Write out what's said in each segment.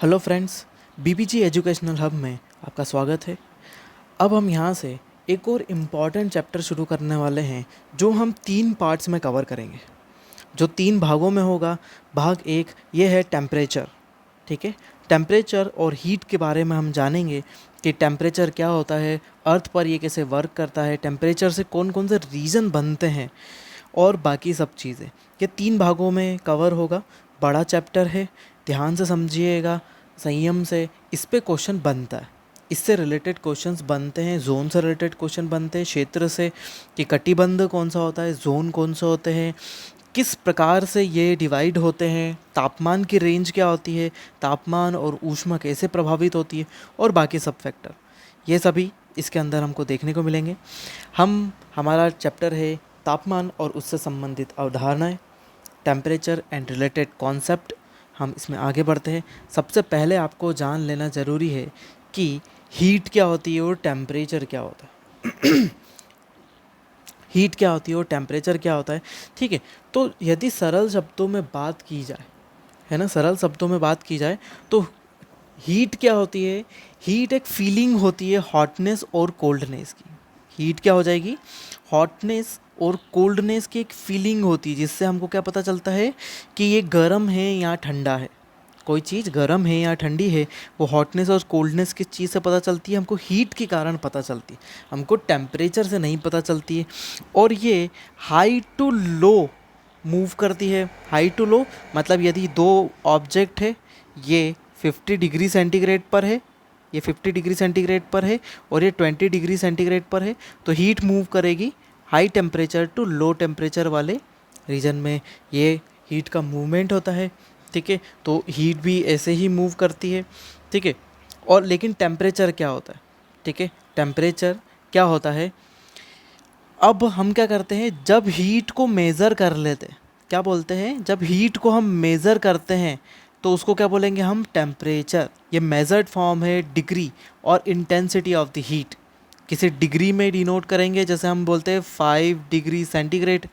Hello friends, BBG educational hub में आपका स्वागत है। अब हम यहाँ से एक और इम्पॉर्टेंट चैप्टर शुरू करने वाले हैं जो हम 3 पार्ट्स में कवर करेंगे, जो 3 भागों में होगा। भाग 1 ये है टेम्परेचर, ठीक है। टेम्परेचर और हीट के बारे में हम जानेंगे कि टेम्परेचर क्या होता है, अर्थ पर ये कैसे वर्क करता है, टेम्परेचर से कौन कौन से रीज़न बनते हैं और बाकी सब चीज़ें। ये 3 भागों में कवर होगा। बड़ा चैप्टर है, ध्यान से समझिएगा, संयम से। इस पे क्वेश्चन बनता है, इससे रिलेटेड क्वेश्चंस बनते हैं, जोन से रिलेटेड क्वेश्चन बनते हैं, क्षेत्र से कि कटिबंध कौन सा होता है, जोन कौन से होते हैं, किस प्रकार से ये डिवाइड होते हैं, तापमान की रेंज क्या होती है, तापमान और ऊष्मा कैसे प्रभावित होती है और बाकी सब फैक्टर, ये सभी इसके अंदर हमको देखने को मिलेंगे। हमारा चैप्टर है तापमान और उससे संबंधित अवधारणाएं, टेम्परेचर एंड रिलेटेड कॉन्सेप्ट। हम इसमें आगे बढ़ते हैं। सबसे पहले आपको जान लेना ज़रूरी है कि हीट क्या होती है और टेम्परेचर क्या होता है। हीट क्या होती है और टेम्परेचर क्या होता है, ठीक है। तो यदि सरल शब्दों में बात की जाए, है ना, सरल शब्दों में बात की जाए तो हीट क्या होती है। हीट एक फीलिंग होती है हॉटनेस और कोल्डनेस की। हीट क्या हो जाएगी, हॉटनेस और कोल्डनेस की एक फीलिंग होती है, जिससे हमको क्या पता चलता है कि ये गर्म है या ठंडा है। कोई चीज़ गर्म है या ठंडी है, वो हॉटनेस और कोल्डनेस किस चीज़ से पता चलती है, हमको हीट के कारण पता चलती है, हमको टेम्परेचर से नहीं पता चलती है। और ये हाई टू लो मूव करती है। हाई टू लो मतलब यदि 2 ऑब्जेक्ट है, ये 50 डिग्री सेंटीग्रेड पर है, ये 50 डिग्री सेंटीग्रेड पर है और ये 20 डिग्री सेंटीग्रेड पर है, तो हीट मूव करेगी high temperature to low temperature वाले रीजन में। ये हीट का मूवमेंट होता है, ठीक है। तो हीट भी ऐसे ही मूव करती है, ठीक है। और लेकिन टेम्परेचर क्या होता है, ठीक है, टेम्परेचर क्या होता है। अब हम क्या करते हैं, जब हीट को मेज़र कर लेते हैं, क्या बोलते हैं, जब हीट को हम मेज़र करते हैं तो उसको क्या बोलेंगे हम, टेम्परेचर। ये मेजर्ड फॉर्म है डिग्री और इंटेंसिटी ऑफ द हीट। किसी डिग्री में डिनोट करेंगे, जैसे हम बोलते हैं 5 डिग्री सेंटीग्रेड,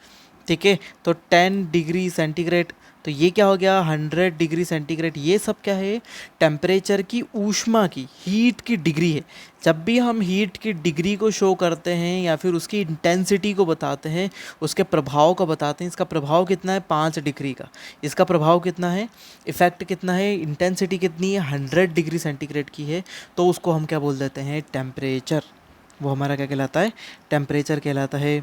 ठीक है। तो 10 डिग्री सेंटीग्रेड, तो ये क्या हो गया 100 डिग्री सेंटीग्रेड। ये सब क्या है, टेम्परेचर की, ऊष्मा की, हीट की डिग्री है। जब भी हम हीट की डिग्री को शो करते हैं या फिर उसकी इंटेंसिटी को बताते हैं, उसके प्रभाव को बताते हैं, इसका प्रभाव कितना है 5 डिग्री का, इसका प्रभाव कितना है, इफेक्ट कितना है, इंटेंसिटी कितनी है 100 डिग्री सेंटीग्रेड की है, तो उसको हम क्या बोल देते हैं, टेम्परेचर। वो हमारा क्या कहलाता है, टेम्परेचर कहलाता है,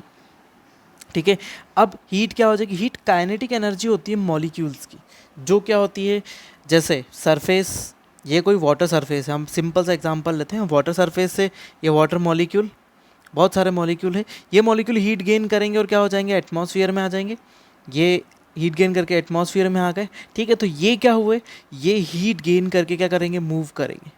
ठीक है। अब हीट क्या हो जाएगी, हीट काइनेटिक एनर्जी होती है मॉलिक्यूल्स की, जो क्या होती है, जैसे सरफेस, ये कोई वाटर सरफेस है, हम सिंपल सा एग्जांपल लेते हैं, वाटर सरफेस से ये वाटर मॉलिक्यूल, बहुत सारे मॉलिक्यूल है, ये मॉलिक्यूल हीट गेन करेंगे और क्या हो जाएंगे, एटमॉस्फेयर में आ जाएंगे। ये हीट गेन करके एटमॉस्फेयर में आ गए, ठीक है। तो ये क्या हुए, ये हीट गेन करके क्या करेंगे, मूव करेंगे,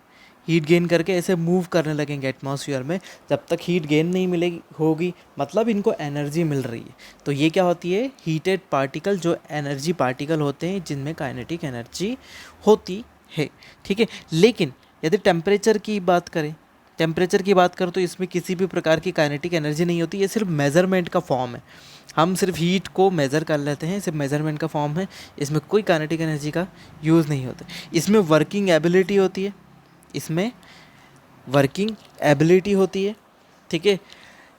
हीट गेन करके ऐसे मूव करने लगेंगे एटमॉस्फेयर में। जब तक हीट गेन नहीं मिलेगी होगी, मतलब इनको एनर्जी मिल रही है, तो ये क्या होती है, हीटेड पार्टिकल, जो एनर्जी पार्टिकल होते हैं जिनमें काइनेटिक एनर्जी होती है, ठीक है। लेकिन यदि टेम्परेचर की बात करें, टेम्परेचर की बात करें तो इसमें किसी भी प्रकार की काइनेटिक एनर्जी नहीं होती, ये सिर्फ मेज़रमेंट का फॉर्म है। हम सिर्फ हीट को मेज़र कर लेते हैं, सिर्फ मेज़रमेंट का फॉर्म है, इसमें कोई काइनेटिक एनर्जी का यूज़ नहीं होता। इसमें वर्किंग एबिलिटी होती है, इसमें वर्किंग एबिलिटी होती है, ठीक है।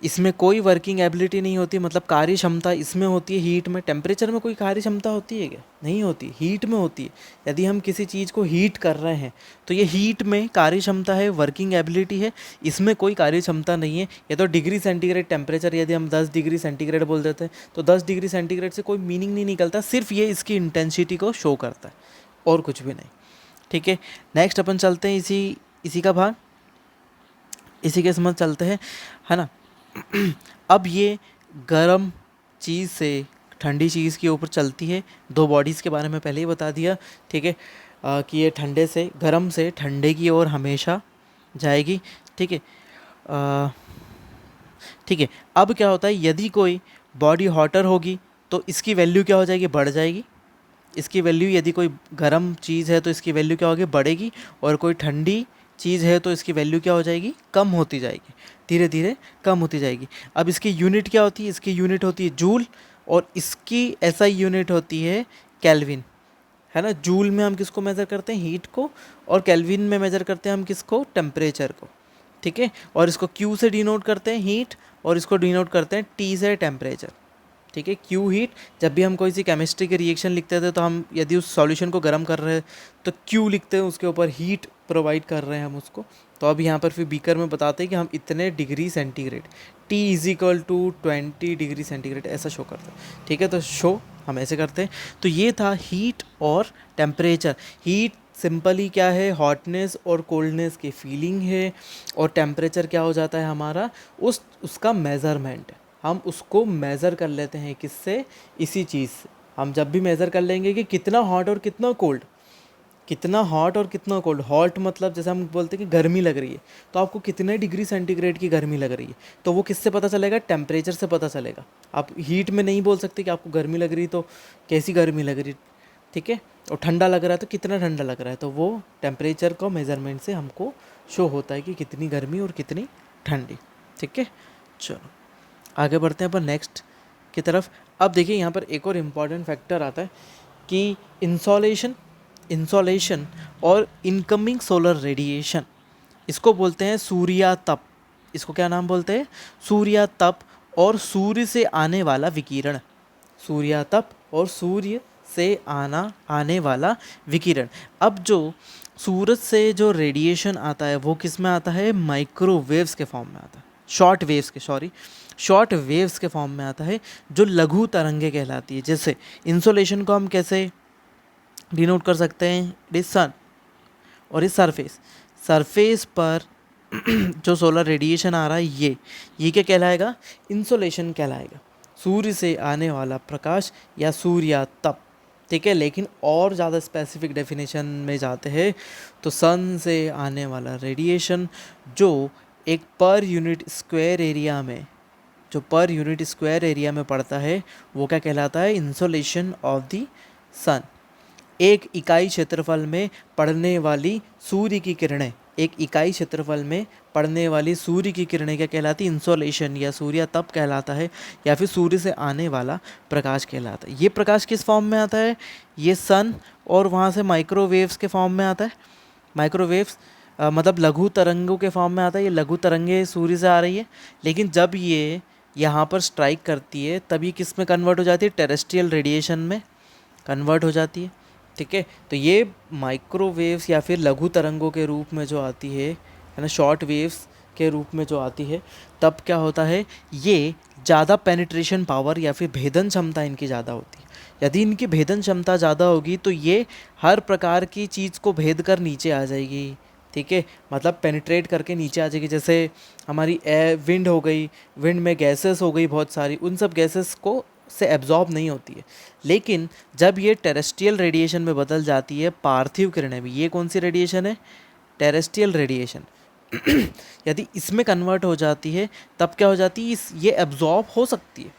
इसमें कोई वर्किंग एबिलिटी नहीं होती, मतलब कार्य क्षमता इसमें होती है हीट में। टेम्परेचर में कोई कार्य क्षमता होती है क्या, नहीं होती, हीट में होती है। यदि हम किसी चीज़ को हीट कर रहे हैं तो ये हीट में कार्य क्षमता है, वर्किंग एबिलिटी है, इसमें कोई कार्य क्षमता नहीं है। ये तो डिग्री सेंटीग्रेड टेम्परेचर, यदि हम 10 डिग्री सेंटीग्रेड बोल देते हैं तो 10 डिग्री सेंटीग्रेड से कोई मीनिंग नहीं निकलता, सिर्फ ये इसकी इंटेंसिटी को शो करता है और कुछ भी नहीं, ठीक है। नेक्स्ट अपन चलते हैं इसी का भाग, इसी के समझ चलते हैं, है ना। अब ये गर्म चीज़ से ठंडी चीज़ के ऊपर चलती है। 2 बॉडीज़ के बारे में पहले ही बता दिया, ठीक है, कि ये ठंडे से, गर्म से ठंडे की ओर हमेशा जाएगी, ठीक है। ठीक है, अब क्या होता है, यदि कोई बॉडी हॉटर होगी तो इसकी वैल्यू क्या हो जाएगी, बढ़ जाएगी। इसकी वैल्यू, यदि कोई गर्म चीज़ है तो इसकी वैल्यू क्या होगी, बढ़ेगी, और कोई ठंडी चीज़ है तो इसकी वैल्यू क्या हो जाएगी, कम होती जाएगी, धीरे धीरे कम होती जाएगी। अब इसकी यूनिट क्या होती है, इसकी यूनिट होती है जूल, और इसकी एसआई यूनिट होती है केल्विन, है ना। जूल में हम किसको मेज़र करते हैं, हीट को, और केल्विन में मेज़र करते हैं हम किसको, टेम्परेचर को, ठीक है। और इसको क्यू से डिनोट करते हैं हीट, और इसको डिनोट करते हैं टी से टेम्परेचर, ठीक है। क्यू हीट, जब भी हम कोई सी केमिस्ट्री के रिएक्शन लिखते थे तो हम यदि उस सॉल्यूशन को गर्म कर रहे हैं तो क्यू लिखते हैं, उसके ऊपर हीट प्रोवाइड कर रहे हैं हम उसको। तो अब यहाँ पर फिर बीकर में बताते हैं कि हम इतने degree centigrade, T is equal to 20 degree centigrade ऐसा शो करते हैं, ठीक है। तो शो हम ऐसे करते हैं। तो ये था हीट और टेम्परेचर। हीट सिंपली क्या है, हॉटनेस और कोल्डनेस की फीलिंग है, और टेम्परेचर क्या हो जाता है हमारा, उसका मेज़रमेंट है। हम उसको मेज़र कर लेते हैं किससे, इसी चीज़ से। हम जब भी मेज़र कर लेंगे कि कितना हॉट और कितना कोल्ड, कितना हॉट और कितना कोल्ड। हॉट मतलब जैसे हम बोलते हैं कि गर्मी लग रही है, तो आपको कितने डिग्री सेंटीग्रेड की गर्मी लग रही है, तो वो किससे पता चलेगा, टेम्परेचर से पता चलेगा। आप हीट में नहीं बोल सकते कि आपको गर्मी लग रही तो कैसी गर्मी लग रही, ठीक है। और ठंडा लग रहा है तो कितना ठंडा लग रहा है, तो वो टेम्परेचर का मेज़रमेंट से हमको शो होता है कि कितनी गर्मी और कितनी ठंडी, ठीक है। चलो आगे बढ़ते हैं अपन नेक्स्ट की तरफ। अब देखिए यहाँ पर एक और इम्पॉर्टेंट फैक्टर आता है कि इंसोलेशन और इनकमिंग सोलर रेडिएशन, इसको बोलते हैं सूर्यातप। इसको क्या नाम बोलते हैं, सूर्यातप, और सूर्य से आने वाला विकिरण। सूर्यातप और सूर्य से आने वाला विकिरण। अब जो सूरज से जो रेडिएशन आता है वो किस में आता है, माइक्रोवेव्स के फॉर्म में आता है, शॉर्ट वेव्स के फॉर्म में आता है, जो लघु तरंगे कहलाती है। जैसे इंसोलेशन को हम कैसे डिनोट कर सकते हैं, इट इज सन, और इस सरफेस पर जो सोलर रेडिएशन आ रहा है ये क्या कहलाएगा, इंसोलेशन कहलाएगा। सूर्य से आने वाला प्रकाश या सूर्यातप, ठीक है। लेकिन और ज़्यादा स्पेसिफिक डेफिनेशन में जाते हैं तो सन से आने वाला रेडिएशन जो एक पर यूनिट स्क्वायर एरिया में पड़ता है वो क्या कहलाता है, इंसोलेशन ऑफ द सन। एक इकाई क्षेत्रफल में पड़ने वाली सूर्य की किरणें, क्या कहलाती है, इंसोलेशन या सूर्यातप कहलाता है, या फिर सूर्य से आने वाला प्रकाश कहलाता है। ये प्रकाश किस फॉर्म में आता है, ये सन और वहाँ से माइक्रोवेव्स के फॉर्म में आता है। माइक्रोवेव्स मतलब लघु तरंगों के फॉर्म में आता है। ये लघु तरंगे सूर्य से आ रही है, लेकिन जब ये यहाँ पर स्ट्राइक करती है तब ये किस में कन्वर्ट हो जाती है, टेरेस्ट्रियल रेडिएशन में कन्वर्ट हो जाती है, ठीक है। तो ये माइक्रोवेव्स या फिर लघु तरंगों के रूप में जो आती है ना, शॉर्ट वेव्स के रूप में जो आती है, तब क्या होता है, ये ज़्यादा पेनिट्रेशन पावर या फिर भेदन क्षमता इनकी ज़्यादा होती है। यदि इनकी भेदन क्षमता ज़्यादा होगी तो ये हर प्रकार की चीज़ को भेद कर नीचे आ जाएगी, ठीक है। मतलब पेनिट्रेट करके नीचे आ जाएगी। जैसे हमारी विंड हो गई, विंड में गैसेस हो गई बहुत सारी, उन सब गैसेस को से एब्जॉर्ब नहीं होती है। लेकिन जब ये टेरेस्ट्रियल रेडिएशन में बदल जाती है, पार्थिव किरणें भी, ये कौन सी रेडिएशन है, टेरेस्ट्रियल रेडिएशन यदि इसमें कन्वर्ट हो जाती है तब क्या हो जाती है, ये एब्जॉर्ब हो सकती है।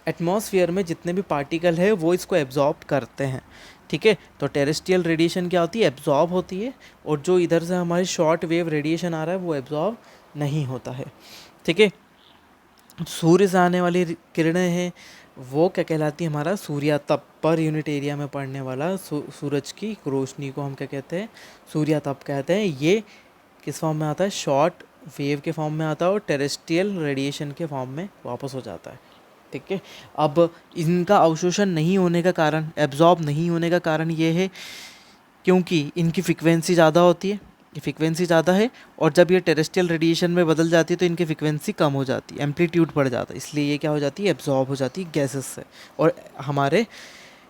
एटमॉस्फेयर में जितने भी पार्टिकल है वो इसको एब्जॉर्ब करते हैं, ठीक है। तो टेरेस्ट्रियल रेडिएशन क्या होती है, एब्जॉर्ब होती है, और जो इधर से हमारी शॉर्ट वेव रेडिएशन आ रहा है वो एब्जॉर्ब नहीं होता है, ठीक है। सूर्य से आने वाली किरणें हैं वो क्या कहलाती है, हमारा सूर्यातप। पर यूनिट एरिया में पड़ने वाला सूरज की रोशनी को हम क्या कहते हैं, सूर्यातप कहते हैं। ये किस फॉर्म में आता है, शॉर्ट वेव के फॉर्म में आता है, और टेरेस्ट्रियल रेडिएशन के फॉर्म में वापस हो जाता है, ठीक है। अब इनका अवशोषण नहीं होने का कारण, एब्जॉर्ब नहीं होने का कारण ये है क्योंकि इनकी फ्रिक्वेंसी ज़्यादा होती है, फ्रिक्वेंसी ज़्यादा है, और जब ये टेरेस्ट्रियल रेडिएशन में बदल जाती है तो इनकी फ्रिक्वेंसी कम हो जाती है, एम्पलीट्यूड बढ़ जाता है, इसलिए ये क्या हो जाती है, एब्जॉर्ब हो जाती है गैसेस से, और हमारे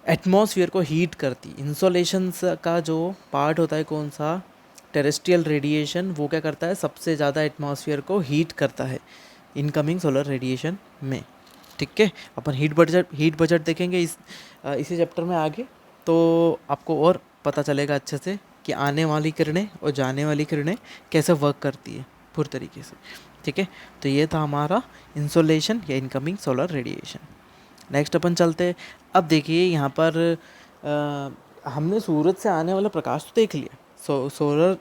एटमॉस्फेयर को हीट करती है। इंसोलेशन का जो पार्ट होता है कौन सा, टेरेस्ट्रियल रेडिएशन, वो क्या करता है, सबसे ज़्यादा एटमॉस्फेयर को हीट करता है इनकमिंग सोलर रेडिएशन में, ठीक है। अपन हीट बजट देखेंगे इसी चैप्टर में आगे, तो आपको और पता चलेगा अच्छे से कि आने वाली किरणें और जाने वाली किरणें कैसे वर्क करती है पूरी तरीके से, ठीक है। तो ये था हमारा इंसोलेशन या इनकमिंग सोलर रेडिएशन। नेक्स्ट अपन चलते हैं। अब देखिए यहाँ पर हमने सूरज से आने वाला प्रकाश तो देख लिया, सोलर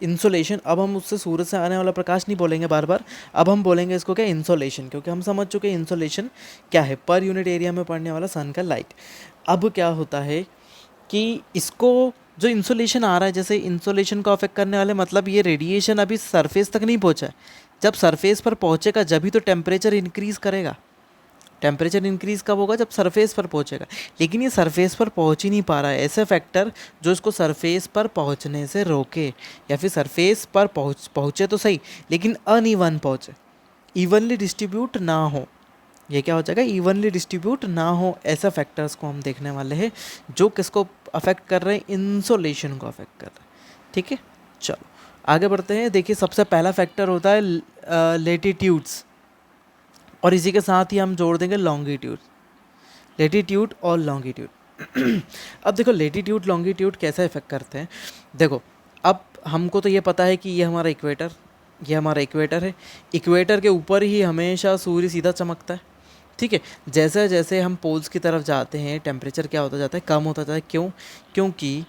इंसोलेशन। अब हम उससे सूरज से आने वाला प्रकाश नहीं बोलेंगे बार बार, अब हम बोलेंगे इसको क्या, इंसोलेशन, क्योंकि हम समझ चुके हैं इंसोलेशन क्या है, पर यूनिट एरिया में पड़ने वाला सन का लाइट। अब क्या होता है कि इसको जो इंसोलेशन आ रहा है, जैसे इंसोलेशन को अफेक्ट करने वाले मतलब ये रेडिएशन अभी सरफेस तक नहीं पहुंचा है। जब सरफेस पर पहुंचेगा जब ही तो टेम्परेचर इंक्रीज़ करेगा। टेम्परेचर इंक्रीज़ कब होगा? जब सरफेस पर पहुंचेगा। लेकिन ये सरफेस पर पहुंच ही नहीं पा रहा है। ऐसे फैक्टर जो इसको सरफेस पर पहुंचने से रोके, या फिर सरफेस पर पहुंचे तो सही लेकिन अनइवन पहुंचे, इवनली डिस्ट्रीब्यूट ना हो। ये क्या हो जाएगा? इवनली डिस्ट्रीब्यूट ना हो। ऐसा फैक्टर्स को हम देखने वाले हैं जो किसको अफेक्ट कर रहे हैं? इंसोलेशन को अफेक्ट कर रहे हैं। ठीक है, चलो आगे बढ़ते हैं। देखिए, सबसे पहला फैक्टर होता है लेटीट्यूड्स, और इसी के साथ ही हम जोड़ देंगे लॉन्गिट्यूड। लेटीट्यूड और लॉन्गिट्यूड अब देखो, लेटीट्यूड लॉन्गिट्यूड कैसे इफेक्ट करते हैं। देखो, अब हमको तो ये पता है कि ये हमारा इक्वेटर है। इक्वेटर के ऊपर ही हमेशा सूर्य सीधा चमकता है। ठीक है, जैसे जैसे हम पोल्स की तरफ जाते हैं टेम्परेचर क्या होता जाता है? कम होता जाता है। क्यों? क्योंकि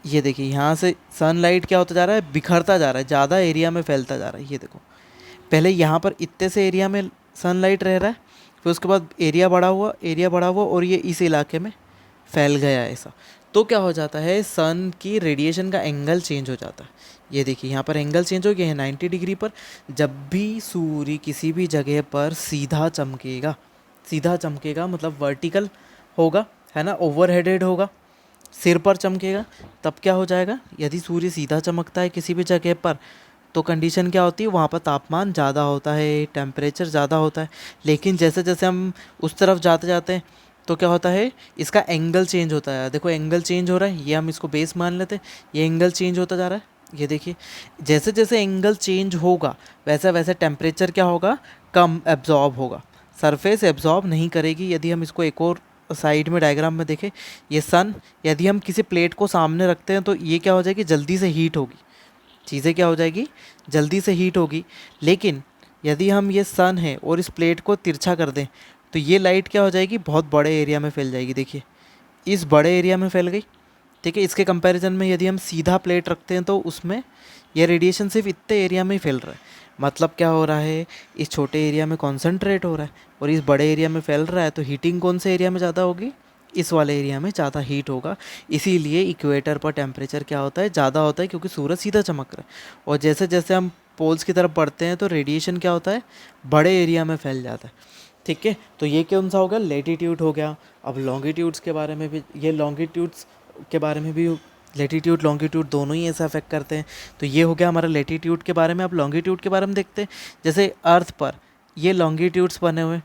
ये देखिए, यहाँ से सनलाइट क्या होता जा रहा है? बिखरता जा रहा है, ज़्यादा एरिया में फैलता जा रहा है। ये देखो, पहले यहाँ पर इतने से एरिया में सनलाइट रह रहा है, फिर उसके बाद एरिया बढ़ा हुआ और ये इस इलाके में फैल गया ऐसा। तो क्या हो जाता है? सन की रेडिएशन का एंगल चेंज हो जाता है। ये देखिए, यहाँ पर एंगल चेंज हो गया है 90 डिग्री पर। जब भी सूर्य किसी भी जगह पर सीधा चमकेगा मतलब वर्टिकल होगा, है ना, ओवरहेडेड होगा, सिर पर चमकेगा, तब क्या हो जाएगा? यदि सूर्य सीधा चमकता है किसी भी जगह पर तो कंडीशन क्या होती है? वहाँ पर तापमान ज़्यादा होता है, टेम्परेचर ज़्यादा होता है। लेकिन जैसे जैसे हम उस तरफ जाते जाते हैं तो क्या होता है? इसका एंगल चेंज होता है। देखो, एंगल चेंज हो रहा है, ये हम इसको बेस मान लेते हैं। ये एंगल चेंज होता जा रहा है। ये देखिए, जैसे जैसे एंगल चेंज होगा वैसे वैसे टेम्परेचर क्या होगा? कम एब्जॉर्ब होगा। सरफेस एब्जॉर्ब नहीं करेगी। यदि हम इसको एक और साइड में डायग्राम में देखें, ये सन, यदि हम किसी प्लेट को सामने रखते हैं तो ये क्या हो जाएगी? जल्दी से हीट होगी। चीज़ें क्या हो जाएगी? जल्दी से हीट होगी। लेकिन यदि हम ये सन है और इस प्लेट को तिरछा कर दें तो ये लाइट क्या हो जाएगी? बहुत बड़े एरिया में फैल जाएगी। देखिए, इस बड़े एरिया में फैल गई। ठीक है, इसके कंपैरिजन में यदि हम सीधा प्लेट रखते हैं तो उसमें ये रेडिएशन सिर्फ इतने एरिया में ही फैल रहा है। मतलब क्या हो रहा है? इस छोटे एरिया में कॉन्सेंट्रेट हो रहा है और इस बड़े एरिया में फैल रहा है। तो हीटिंग कौन से एरिया में ज़्यादा होगी? इस वाले एरिया में ज़्यादा हीट होगा। इसीलिए इक्वेटर पर टेम्परेचर क्या होता है? ज़्यादा होता है, क्योंकि सूरज सीधा चमक रहा है। और जैसे जैसे हम पोल्स की तरफ बढ़ते हैं तो रेडिएशन क्या होता है? बड़े एरिया में फैल जाता है। ठीक है, तो ये कौन सा हो गया? लेटीट्यूड हो गया। अब लॉन्गिट्यूड्स के बारे में भी, ये लॉन्गिट्यूड्स के बारे में भी, लेटीट्यूड लॉन्गिट्यूड दोनों ही ऐसा अफेक्ट करते हैं। तो ये हो गया हमारा लेटीट्यूड के बारे में। अब लॉन्गिट्यूड के बारे में देखते हैं। जैसे अर्थ पर ये लॉन्गिट्यूड्स बने हुए,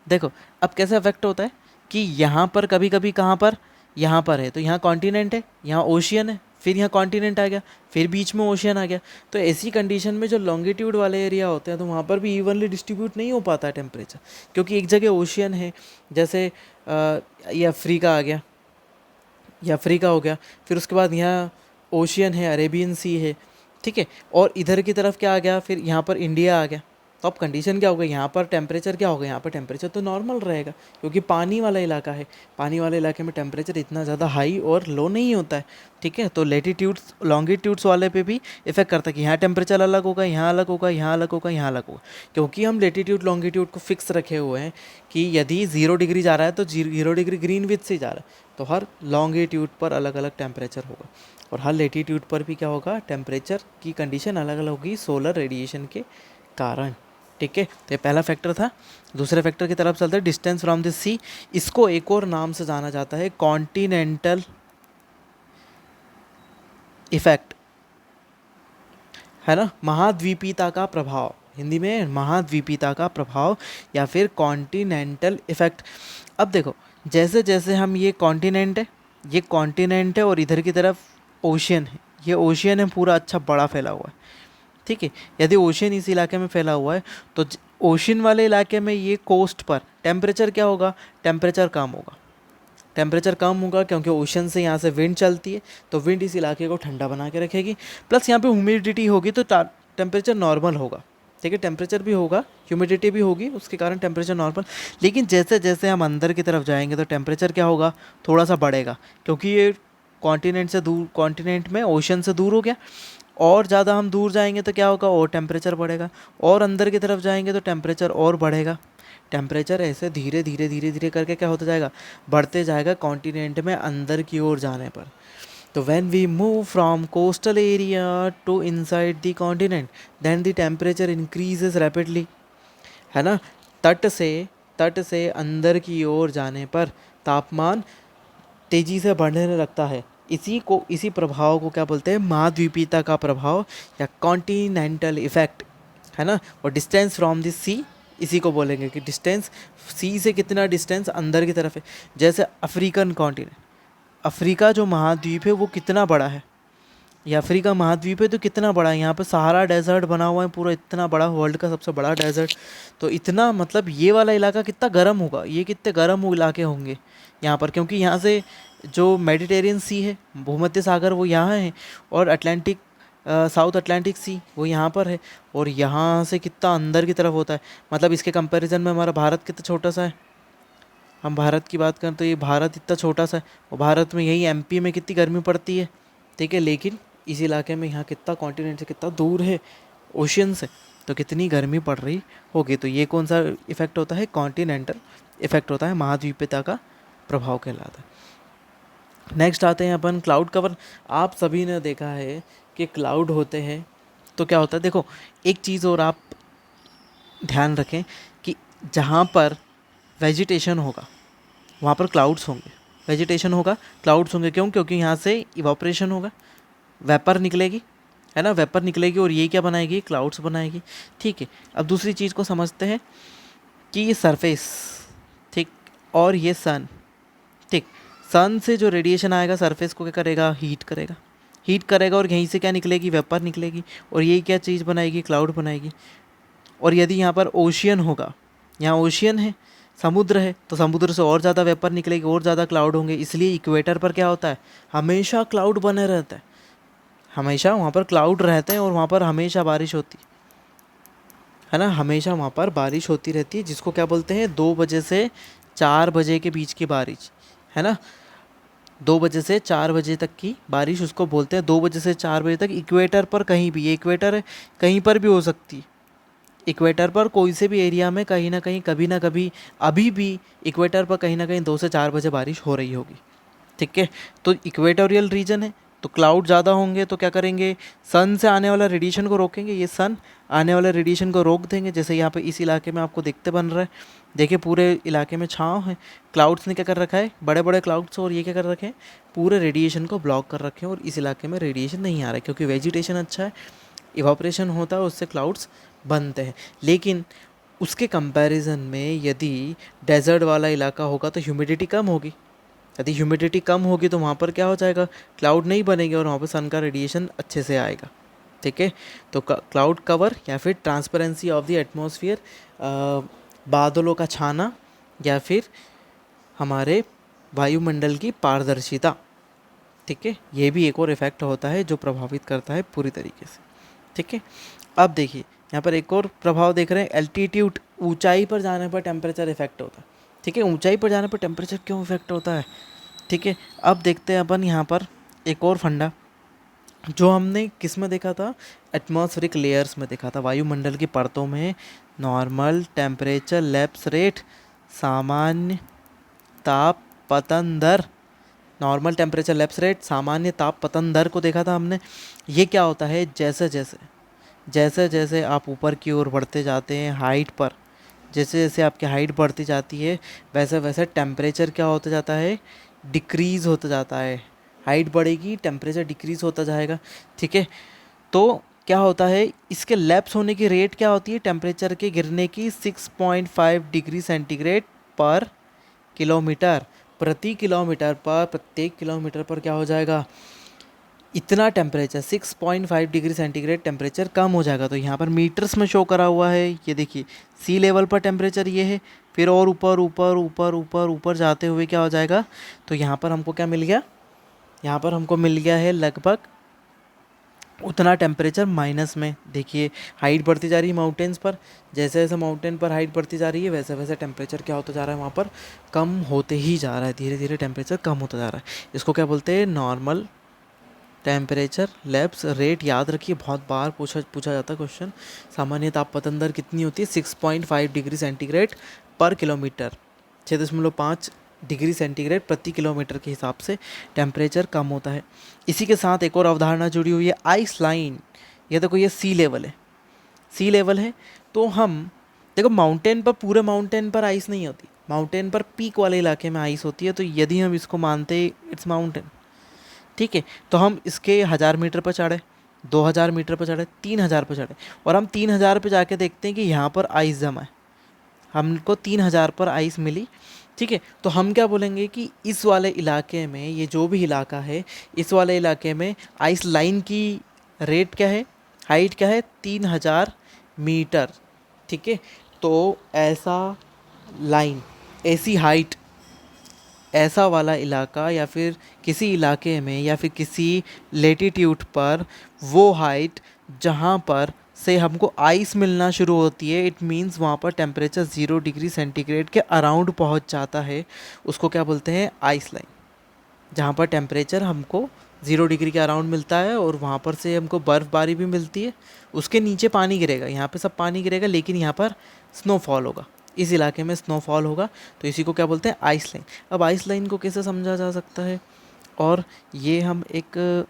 देखो अब कैसे अफेक्ट होता है कि यहाँ पर कभी कभी, कहाँ पर, यहाँ पर है तो यहाँ कॉन्टिनेंट है, यहाँ ओशियन है, फिर यहाँ कॉन्टिनेंट आ गया, फिर बीच में ओशियन आ गया। तो ऐसी कंडीशन में जो लॉन्गिट्यूड वाले एरिया होते हैं तो वहाँ पर भी इवनली डिस्ट्रीब्यूट नहीं हो पाता है टेम्परेचर, क्योंकि एक जगह ओशियन है, जैसे ये अफ्रीका आ गया, ये अफ्रीका हो गया, फिर उसके बाद यहाँ ओशियन है, अरेबियन सी है। ठीक है, और इधर की तरफ क्या आ गया? फिर यहाँ पर इंडिया आ गया। तो अब कंडीशन क्या होगा? यहाँ पर टेम्परेचर क्या होगा? यहाँ पर टेम्परेचर तो नॉर्मल रहेगा, क्योंकि पानी वाला इलाका है। पानी वाले इलाके में टेम्परेचर इतना ज़्यादा हाई और लो नहीं होता है। ठीक है, तो लेटीट्यूड्स लॉन्गिट्यूड्स वाले पे भी इफेक्ट करता है कि यहाँ टेम्परेचर अलग होगा, यहाँ अलग होगा, यहाँ अलग होगा, यहाँ अलग होगा। क्योंकि हम लेटीट्यूड लॉन्गिट्यूड को फिक्स रखे हुए हैं कि यदि 0 डिग्री जा रहा है तो 0 डिग्री ग्रीन विथ से जा रहा है, तो हर लॉन्गिट्यूड पर अलग अलग टेम्परेचर होगा। और हर लेटीट्यूड पर भी क्या होगा? टेम्परेचर की कंडीशन अलग अलग होगी सोलर रेडिएशन के कारण। ठीक है, तो ये पहला फैक्टर था। दूसरे फैक्टर की तरफ चलते हैं, डिस्टेंस फ्रॉम द सी। इसको एक और नाम से जाना जाता है कॉन्टिनेंटल इफेक्ट, है ना, महाद्वीपीयता का प्रभाव। हिंदी में महाद्वीपीयता का प्रभाव या फिर कॉन्टिनेंटल इफेक्ट। अब देखो, जैसे जैसे हम ये कॉन्टिनेंट है और इधर की तरफ ओशियन है, ये ओशियन है पूरा अच्छा बड़ा फैला हुआ है। ठीक है, यदि ओशियन इस इलाके में फैला हुआ है तो ओशियन वाले इलाके में ये कोस्ट पर टेम्परेचर क्या होगा? टेम्परेचर कम होगा। टेम्परेचर कम होगा क्योंकि ओशन से यहाँ से विंड चलती है, तो विंड इस इलाके को ठंडा बना के रखेगी। प्लस यहाँ पे ह्यूमिडिटी होगी तो टेम्परेचर नॉर्मल होगा। ठीक है, टेम्परेचर भी होगा, ह्यूमिडिटी भी होगी, उसके कारण टेम्परेचर नॉर्मल। लेकिन जैसे जैसे हम अंदर की तरफ जाएंगे तो टेम्परेचर क्या होगा? थोड़ा सा बढ़ेगा, क्योंकि ये कॉन्टिनेंट में ओशन से दूर हो गया। और ज़्यादा हम दूर जाएंगे तो क्या होगा? और टेम्परेचर बढ़ेगा। और अंदर की तरफ जाएंगे तो टेम्परेचर और बढ़ेगा। टेम्परेचर ऐसे धीरे धीरे धीरे धीरे करके क्या होता जाएगा, बढ़ते जाएगा कॉन्टिनेंट में अंदर की ओर जाने पर। तो when we move from coastal area to inside the continent then the temperature increases rapidly, है ना। तट से तट से अंदर की ओर जाने पर तापमान तेजी से बढ़ने लगता है। इसी प्रभाव को क्या बोलते हैं, महाद्वीपीयता का प्रभाव या कॉन्टिनेंटल इफेक्ट, है ना। और डिस्टेंस फ्रॉम द सी, इसी को बोलेंगे कि डिस्टेंस सी से कितना डिस्टेंस अंदर की तरफ है। जैसे अफ्रीकन कॉन्टिनेंट, अफ्रीका जो महाद्वीप है वो कितना बड़ा है, ये अफ्रीका महाद्वीप है तो कितना बड़ा है। यहाँ पे सहारा डेजर्ट बना हुआ है पूरा, इतना बड़ा, वर्ल्ड का सबसे बड़ा डेजर्ट। तो इतना मतलब ये वाला इलाका कितना गर्म होगा, ये कितने गर्म इलाके होंगे यहाँ पर, क्योंकि यहाँ से जो मेडिटेरियन सी है, भूमध्य सागर, वो यहाँ है, और अटलांटिक साउथ अटलांटिक सी वो यहाँ पर है, और यहाँ से कितना अंदर की तरफ होता है। मतलब इसके कंपैरिजन में हमारा भारत कितना छोटा सा है। हम भारत की बात करें तो ये भारत इतना छोटा सा है, और भारत में यही एमपी में कितनी गर्मी पड़ती है, ठीक है। लेकिन इस इलाके में यहाँ कितना कॉन्टिनेंट से कितना दूर है ओशियन से, तो कितनी गर्मी पड़ रही होगी। तो ये कौन सा इफेक्ट होता है, कॉन्टिनेंटल इफेक्ट होता है, महाद्वीपीयता का प्रभाव कहलाता है। नेक्स्ट आते हैं अपन क्लाउड कवर। आप सभी ने देखा है कि क्लाउड होते हैं तो क्या होता है, देखो एक चीज़ और आप ध्यान रखें कि जहाँ पर वेजिटेशन होगा वहाँ पर क्लाउड्स होंगे, वेजिटेशन होगा क्लाउड्स होंगे। क्यों? क्योंकि यहाँ से इवापोरेशन होगा, वेपर निकलेगी, है ना, वेपर निकलेगी, और ये क्या बनाएगी, क्लाउड्स बनाएगी, ठीक है। अब दूसरी चीज़ को समझते हैं कि ये सरफेस, ठीक, और ये सन, ठीक, सन से जो रेडिएशन आएगा सरफेस को क्या करेगा, हीट करेगा, हीट करेगा, और यहीं से क्या निकलेगी, वेपर निकलेगी, और ये क्या चीज़ बनाएगी, क्लाउड बनाएगी। और यदि यहाँ पर ओशियन होगा, यहाँ ओशियन है, समुद्र है, तो समुद्र से और ज़्यादा वेपर निकलेगी, और ज़्यादा क्लाउड होंगे। इसलिए इक्वेटर पर क्या होता है, हमेशा क्लाउड बने रहता है, हमेशा वहाँ पर क्लाउड रहते हैं, और वहाँ पर हमेशा बारिश होती है ना, हमेशा वहाँ पर बारिश होती रहती है, जिसको क्या बोलते हैं, 2 बजे से 4 बजे के बीच की बारिश, है ना। 2 बजे से 4 बजे तक की बारिश उसको बोलते हैं, 2 बजे से 4 बजे तक। इक्वेटर पर कहीं भी, ये इक्वेटर है, कहीं पर भी हो सकती है, इक्वेटर पर कोई से भी एरिया में कहीं ना कहीं, कभी ना कभी, अभी भी इक्वेटर पर कहीं ना कहीं 2 से 4 बजे बारिश हो रही होगी, ठीक है। तो इक्वेटोरियल रीजन है तो क्लाउड ज़्यादा होंगे, तो क्या करेंगे, सन से आने वाला रेडिएशन को रोकेंगे, ये सन आने वाले रेडिएशन को रोक देंगे। जैसे यहाँ पे इस इलाके में आपको देखते बन रहा है, देखिए पूरे इलाके में छाँव है, क्लाउड्स ने क्या कर रखा है, बड़े बड़े क्लाउड्स, और ये क्या कर रखे हैं, पूरे रेडिएशन को ब्लॉक कर रखे हैं, और इस इलाके में रेडिएशन नहीं आ रहा है, क्योंकि वेजिटेशन अच्छा है, इवापोरेशन होता है, उससे क्लाउड्स बनते हैं। लेकिन उसके कंपैरिजन में यदि डेजर्ट वाला इलाका होगा तो ह्यूमिडिटी कम होगी, यदि ह्यूमिडिटी कम होगी तो वहाँ पर क्या हो जाएगा, क्लाउड नहीं बनेगी, और वहाँ पर सन का रेडिएशन अच्छे से आएगा, ठीक है। तो क्लाउड कवर या फिर ट्रांसपेरेंसी ऑफ द एटमॉस्फेयर, बादलों का छाना, या फिर हमारे वायुमंडल की पारदर्शिता, ठीक है, ये भी एक और इफेक्ट होता है जो प्रभावित करता है पूरी तरीके से, ठीक है। अब देखिए यहाँ पर एक और प्रभाव देख रहे हैं, एल्टीट्यूड, ऊंचाई पर जाने पर टेम्परेचर इफेक्ट होता है, ठीक है। ऊंचाई पर जाने पर टेम्परेचर क्यों इफेक्ट होता है, ठीक है। अब देखते हैं अपन यहाँ पर एक और फंडा जो हमने किस में देखा था, एटमॉस्फेरिक लेयर्स में देखा था, वायुमंडल की परतों में नॉर्मल टेम्परेचर लैप्स रेट, सामान्य ताप पतन दर, नॉर्मल टेम्परेचर लैप्स रेट, सामान्य ताप पतन दर को देखा था हमने। ये क्या होता है, जैसे जैसे जैसे जैसे आप ऊपर की ओर बढ़ते जाते हैं हाइट पर, जैसे जैसे आपकी हाइट बढ़ती जाती है वैसे वैसे टेम्परेचर क्या होता जाता है, डिक्रीज़ होता जाता है। हाइट बढ़ेगी, टेम्परेचर डिक्रीज़ होता जाएगा, ठीक है। तो क्या होता है, इसके लैप्स होने की रेट क्या होती है, टेम्परेचर के गिरने की 6.5 डिग्री सेंटीग्रेड पर किलोमीटर, प्रति किलोमीटर पर, प्रत्येक किलोमीटर पर क्या हो जाएगा, इतना टेम्परेचर 6.5 डिग्री सेंटीग्रेड टेम्परेचर कम हो जाएगा। तो यहाँ पर मीटर्स में शो करा हुआ है, ये देखिए सी लेवल पर टेम्परेचर ये है, फिर और ऊपर ऊपर ऊपर ऊपर ऊपर जाते हुए क्या हो जाएगा, तो यहाँ पर हमको क्या मिल गया, यहाँ पर हमको मिल गया है लगभग उतना टेम्परेचर माइनस में। देखिए हाइट बढ़ती जा रही है माउंटेन्स पर, जैसे जैसे माउंटेन पर हाइट बढ़ती जा रही है वैसे वैसे टेम्परेचर क्या होता जा रहा है, वहाँ पर कम होते ही जा रहा है, धीरे धीरे टेम्परेचर कम होता जा रहा है। इसको क्या बोलते हैं, नॉर्मल टेम्परेचर लैप्स रेट याद रखिए, बहुत बार पूछा पूछा जाता है क्वेश्चन। सामान्य तापमान दर कितनी होती है? 6.5 डिग्री सेंटीग्रेड पर किलोमीटर, 6.5 डिग्री सेंटीग्रेड प्रति किलोमीटर के हिसाब से टेम्परेचर कम होता है। इसी के साथ एक और अवधारणा जुड़ी हुई है, आइस लाइन। ये देखो, ये सी लेवल है, सी लेवल है। तो हम देखो, माउंटेन पर, पूरे माउंटेन पर आइस नहीं होती, माउंटेन पर पीक वाले इलाके में आइस होती है। तो यदि हम इसको मानते इट्स माउंटेन, ठीक है, तो हम इसके 1000 मीटर पर चढ़े, 2000 मीटर पर चढ़े, 3000 पर चढ़े, और हम 3000 पे जाके देखते हैं कि यहाँ पर आइस जमा है, हमको 3000 पर आइस मिली, ठीक है। तो हम क्या बोलेंगे कि इस वाले इलाके में, ये जो भी इलाका है, इस वाले इलाके में आइस लाइन की रेट क्या है, हाइट क्या है? 3000 मीटर, ठीक है। तो ऐसा लाइन, ऐसी हाइट, ऐसा वाला इलाका, या फिर किसी इलाके में, या फिर किसी लेटीट्यूड पर वो हाइट जहाँ पर से हमको आइस मिलना शुरू होती है, इट मीन्स वहाँ पर टेम्परेचर 0 डिग्री सेंटीग्रेड के अराउंड पहुँच जाता है, उसको क्या बोलते हैं? Ice line. जहाँ पर टेम्परेचर हमको 0 डिग्री के अराउंड मिलता है और वहाँ पर से हमको बर्फ़बारी भी मिलती है, उसके नीचे पानी गिरेगा, यहाँ पे सब पानी गिरेगा, लेकिन यहाँ पर स्नोफॉल होगा, इस इलाके में स्नोफॉल होगा। तो इसी को क्या बोलते हैं? Ice line. अब आइस लाइन को कैसे समझा जा सकता है? और ये हम एक,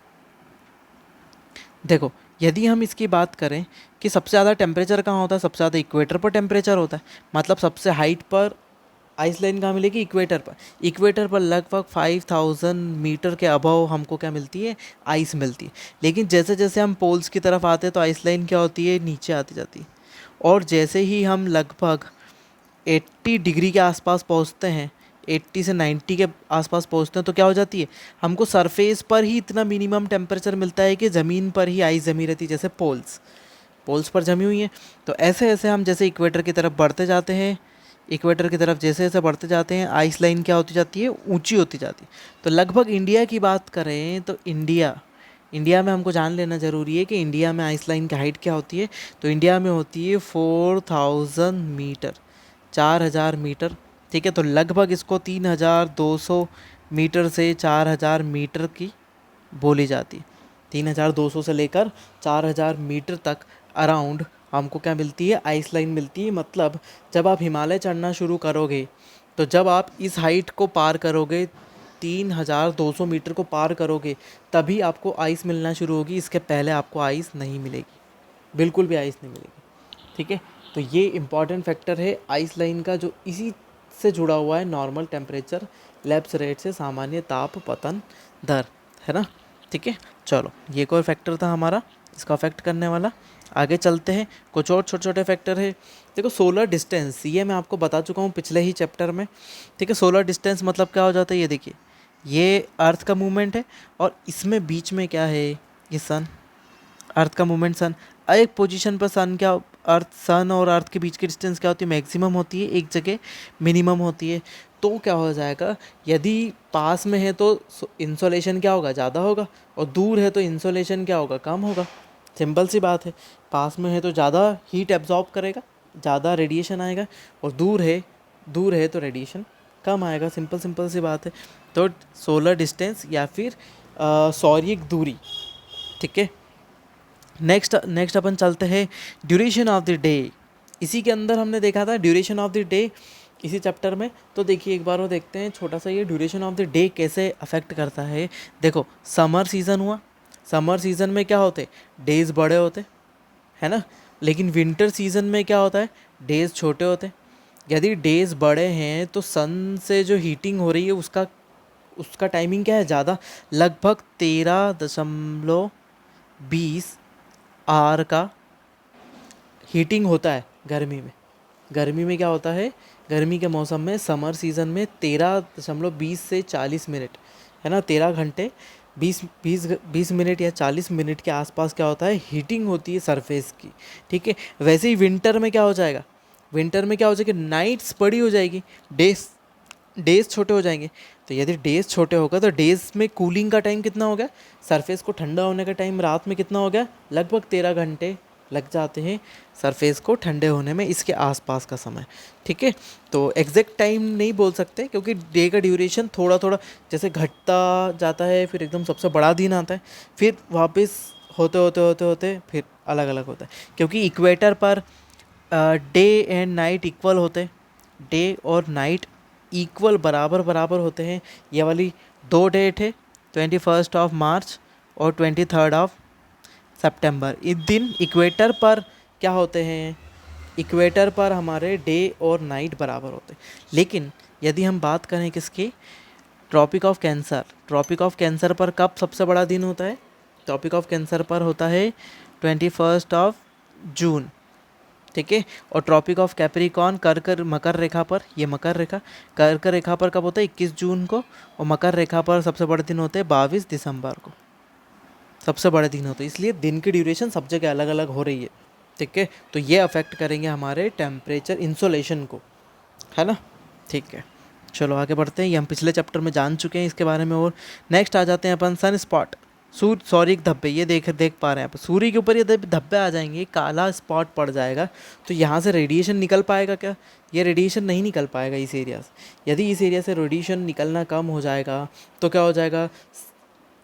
देखो, यदि हम इसकी बात करें कि सबसे ज़्यादा टेम्परेचर कहाँ होता है, सबसे ज़्यादा इक्वेटर पर टेम्परेचर होता है, मतलब सबसे हाइट पर आइस लाइन कहाँ मिलेगी? इक्वेटर पर। इक्वेटर पर लगभग 5000 मीटर के अबव हमको क्या मिलती है? आइस मिलती है। लेकिन जैसे जैसे हम पोल्स की तरफ आते हैं तो आइस लाइन क्या होती है? नीचे आती जाती है। और जैसे ही हम लगभग 80 डिग्री के आसपास पहुंचते हैं, 80 से 90 के आसपास पहुंचते हैं, तो क्या हो जाती है? हमको सरफेस पर ही इतना मिनिमम टेम्परेचर मिलता है कि ज़मीन पर ही आइस जमी रहती है, जैसे पोल्स, पोल्स पर जमी हुई है। तो ऐसे ऐसे हम जैसे इक्वेटर की तरफ बढ़ते जाते हैं, इक्वेटर की तरफ जैसे जैसे बढ़ते जाते हैं, आइस लाइन क्या होती जाती है? ऊंची होती जाती है। तो लगभग इंडिया की बात करें तो इंडिया में हमको जान लेना ज़रूरी है कि इंडिया में आइस लाइन की हाइट क्या होती है। तो इंडिया में होती है 4000 मीटर, 4000 मीटर, ठीक है। तो लगभग इसको 3200 मीटर से 4000 मीटर की बोली जाती है। 3200 से लेकर 4000 मीटर तक अराउंड हमको क्या मिलती है? आइस लाइन मिलती है। मतलब जब आप हिमालय चढ़ना शुरू करोगे, तो जब आप इस हाइट को पार करोगे, 3200 मीटर को पार करोगे, तभी आपको आइस मिलना शुरू होगी। इसके पहले आपको आइस नहीं मिलेगी, बिल्कुल भी आइस नहीं मिलेगी, ठीक है। तो ये इम्पॉर्टेंट फैक्टर है आइस लाइन का, जो इसी से जुड़ा हुआ है नॉर्मल टेम्परेचर लैप्स रेट से सामान्य ताप पतन दर, है ना, ठीक है। चलो, ये कोई फैक्टर था हमारा इसका अफेक्ट करने वाला। आगे चलते हैं, कुछ और छोटे छोटे फैक्टर है। देखो, सोलर डिस्टेंस, ये मैं आपको बता चुका हूँ पिछले ही चैप्टर में, ठीक है। सोलर डिस्टेंस मतलब क्या हो जाता है? ये देखिए, ये अर्थ का मूवमेंट है, और इसमें बीच में क्या है? ये सन, अर्थ का मूवमेंट सन। एक पोजीशन पर सन क्या, अर्थ, सन और अर्थ के बीच की डिस्टेंस क्या होती है? मैक्सिमम होती है, एक जगह मिनिमम होती है। तो क्या हो जाएगा? यदि पास में है तो इंसोलेशन क्या होगा? ज़्यादा होगा, और दूर है तो इंसोलेशन क्या होगा? कम होगा। सिंपल सी बात है, पास में है तो ज़्यादा हीट एब्जॉर्ब करेगा, ज़्यादा रेडिएशन आएगा, और दूर है तो रेडिएशन कम आएगा। सिंपल सिंपल सी बात है। तो सोलर डिस्टेंस या फिर सौरिक दूरी, ठीक है। नेक्स्ट अपन चलते हैं ड्यूरेशन ऑफ द डे। इसी के अंदर हमने देखा था ड्यूरेशन ऑफ द डे, इसी चैप्टर में। तो देखिए, एक बार वो देखते हैं छोटा सा, ये ड्यूरेशन ऑफ द डे कैसे अफेक्ट करता है। देखो, समर सीज़न हुआ, समर सीज़न में क्या होते? डेज़ बड़े होते, है ना। लेकिन विंटर सीज़न में क्या होता है? डेज़ छोटे होते। यदि डेज़ बड़े हैं तो सन से जो हीटिंग हो रही है उसका टाइमिंग क्या है? ज़्यादा, लगभग 13.20 आवर का हीटिंग होता है गर्मी में। गर्मी में क्या होता है? गर्मी के मौसम में, समर सीज़न में 13.20 से 40 मिनट, है ना, 13 घंटे 20 मिनट या 40 मिनट के आसपास क्या होता है? हीटिंग होती है सरफेस की, ठीक है। वैसे ही विंटर में क्या हो जाएगा? विंटर में क्या हो जाएगी? नाइट्स बड़ी हो जाएगी, डेज छोटे हो जाएंगे। तो यदि डेज छोटे होगा तो डेज में कूलिंग का टाइम कितना हो गया? सरफेस को ठंडा होने का टाइम रात में कितना हो गया? लगभग 13 घंटे लग जाते हैं सरफेस को ठंडे होने में इसके आसपास का समय। ठीक है, तो एग्जैक्ट टाइम नहीं बोल सकते क्योंकि डे का ड्यूरेशन थोड़ा थोड़ा जैसे घटता जाता है, फिर एकदम सबसे बड़ा दिन आता है, फिर वापस होते होते होते होते फिर अलग अलग होता है, क्योंकि equator per day and night equal होते हैं, डे और नाइट इक्वल बराबर बराबर होते हैं। ये वाली दो डेट है, 21 ऑफ मार्च और 23 ऑफ सितंबर। इस दिन इक्वेटर पर क्या होते हैं, इक्वेटर पर हमारे डे और नाइट बराबर होते हैं। लेकिन यदि हम बात करें किसकी, tropic of cancer, tropic of cancer पर कब सबसे बड़ा दिन होता है, ट्रॉपिक ऑफ कैंसर पर होता है 21 ऑफ जून। ठीक है, और ट्रॉपिक ऑफ कैप्रिकॉर्न मकर रेखा पर, ये मकर रेखा पर कब होता है, 21 जून को, और मकर रेखा पर सबसे बड़े दिन होते हैं 22 दिसंबर को, सबसे बड़े दिन होते हैं। इसलिए दिन की ड्यूरेशन सब जगह अलग अलग हो रही है। ठीक है, तो ये अफेक्ट करेंगे हमारे टेम्परेचर इंसोलेशन को, है ना। ठीक है, चलो आगे बढ़ते हैं, ये हम पिछले चैप्टर में जान चुके हैं इसके बारे में। और नेक्स्ट आ जाते हैं अपन सन स्पॉट, धब्बे, ये देख पा रहे हैं आप, सूर्य के ऊपर ये धब्बे आ जाएंगे, काला स्पॉट पड़ जाएगा, तो यहाँ से रेडिएशन निकल पाएगा क्या, ये रेडिएशन नहीं निकल पाएगा इस एरिया से। यदि इस एरिया से रेडिएशन निकलना कम हो जाएगा तो क्या हो जाएगा,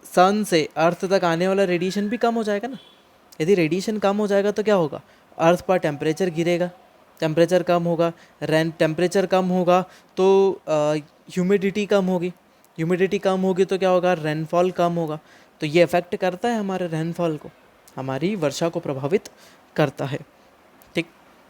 सन से अर्थ तक आने वाला रेडिएशन भी कम हो जाएगा ना। यदि रेडिएशन कम हो जाएगा तो क्या होगा, अर्थ पर टेम्परेचर गिरेगा, टेम्परेचर कम होगा, टेम्परेचर कम होगा तो ह्यूमिडिटी कम होगी, ह्यूमिडिटी कम होगी तो क्या होगा, रेनफॉल कम होगा। तो ये अफेक्ट करता है हमारे रेनफॉल को, हमारी वर्षा को प्रभावित करता है। ठीक,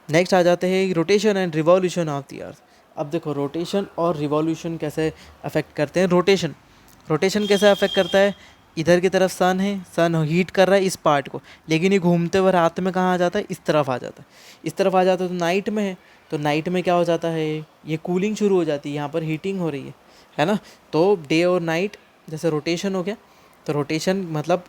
नेक्स्ट आ जाते हैं rotation and revolution of the earth. अब देखो रोटेशन और रिवॉल्यूशन कैसे अफेक्ट करते हैं। रोटेशन कैसे अफेक्ट करता है, इधर की तरफ सन है, सन हीट कर रहा है इस पार्ट को, लेकिन ये घूमते हुए रात में कहाँ आ जाता है, इस तरफ आ जाता है, इस तरफ आ जाता है तो नाइट में है, तो नाइट में क्या हो जाता है, ये कूलिंग शुरू हो जाती है, यहाँ पर हीटिंग हो रही है ना। तो डे और नाइट जैसे रोटेशन हो गया, तो रोटेशन मतलब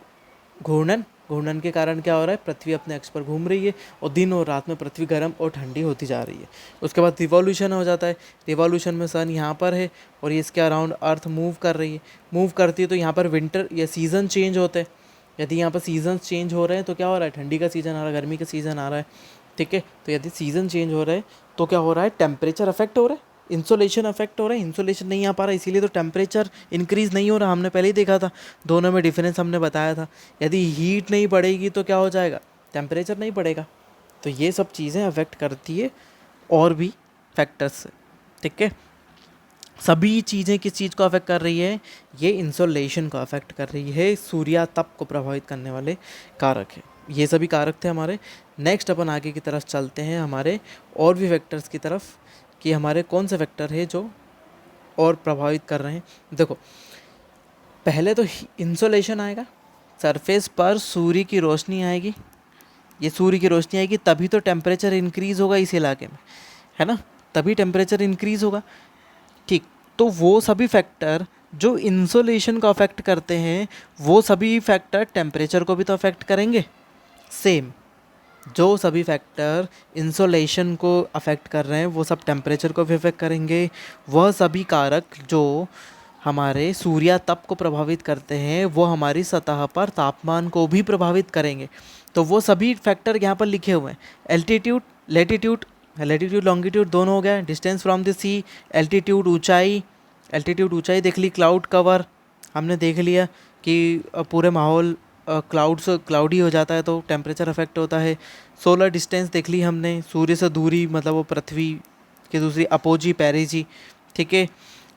घूर्णन के कारण क्या हो रहा है, पृथ्वी अपने अक्ष पर घूम रही है और दिन और रात में पृथ्वी गर्म और ठंडी होती जा रही है। उसके बाद रिवॉल्यूशन हो जाता है, रिवॉल्यूशन में सन यहाँ पर है और ये इसके अराउंड अर्थ मूव कर रही है, मूव करती है तो यहाँ पर विंटर या सीज़न चेंज होते हैं। यदि यहाँ पर सीजन्स चेंज हो रहे हैं तो क्या हो रहा है, ठंडी का सीज़न आ रहा है, गर्मी का सीज़न आ रहा है। ठीक है, तो यदि सीज़न चेंज हो रहा है तो क्या हो रहा है, टेम्परेचर अफेक्ट हो रहा है, इंसोलेशन अफेक्ट हो रहा है, इंसोलेशन नहीं आ पा रहा, इसीलिए तो टेम्परेचर इंक्रीज़ नहीं हो रहा। हमने पहले ही देखा था, दोनों में डिफरेंस हमने बताया था। यदि हीट नहीं बढ़ेगी तो क्या हो जाएगा, टेम्परेचर नहीं बढ़ेगा। तो ये सब चीज़ें अफेक्ट करती है और भी फैक्टर्स से। ठीक है, सभी चीज़ें किस चीज़ को अफेक्ट कर रही है, ये इंसोलेशन को अफेक्ट कर रही है, सूर्यातप को प्रभावित करने वाले कारक है। ये सभी कारक थे हमारे। नेक्स्ट अपन आगे की तरफ चलते हैं हमारे और भी फैक्टर्स की तरफ, कि हमारे कौन से फैक्टर है जो और प्रभावित कर रहे हैं। देखो, पहले तो इंसोलेशन आएगा, सरफेस पर सूर्य की रोशनी आएगी, ये सूर्य की रोशनी आएगी तभी तो टेम्परेचर इंक्रीज़ होगा इस इलाके में, है ना, तभी टेम्परेचर इंक्रीज़ होगा। ठीक, तो वो सभी फैक्टर जो इंसोलेशन को अफेक्ट करते हैं, वो सभी फैक्टर टेम्परेचर को भी तो अफेक्ट करेंगे। सेम, जो सभी फैक्टर इंसोलेशन को अफेक्ट कर रहे हैं वो सब टेम्परेचर को भी अफेक्ट करेंगे। वह सभी कारक जो हमारे सूर्यातप को प्रभावित करते हैं वो हमारी सतह पर तापमान को भी प्रभावित करेंगे। तो वो सभी फैक्टर यहाँ पर लिखे हुए हैं। एल्टीट्यूड, लेटीट्यूड लॉन्गिट्यूड दोनों हो गया, distance from the sea, altitude ऊंचाई देख ली, क्लाउड कवर हमने देख लिया कि पूरे माहौल क्लाउडी हो जाता है तो टेम्परेचर अफेक्ट होता है। सोलर डिस्टेंस देख ली हमने, सूर्य से दूरी, मतलब वो पृथ्वी की दूसरी अपोजी पेरिजी। ठीक है,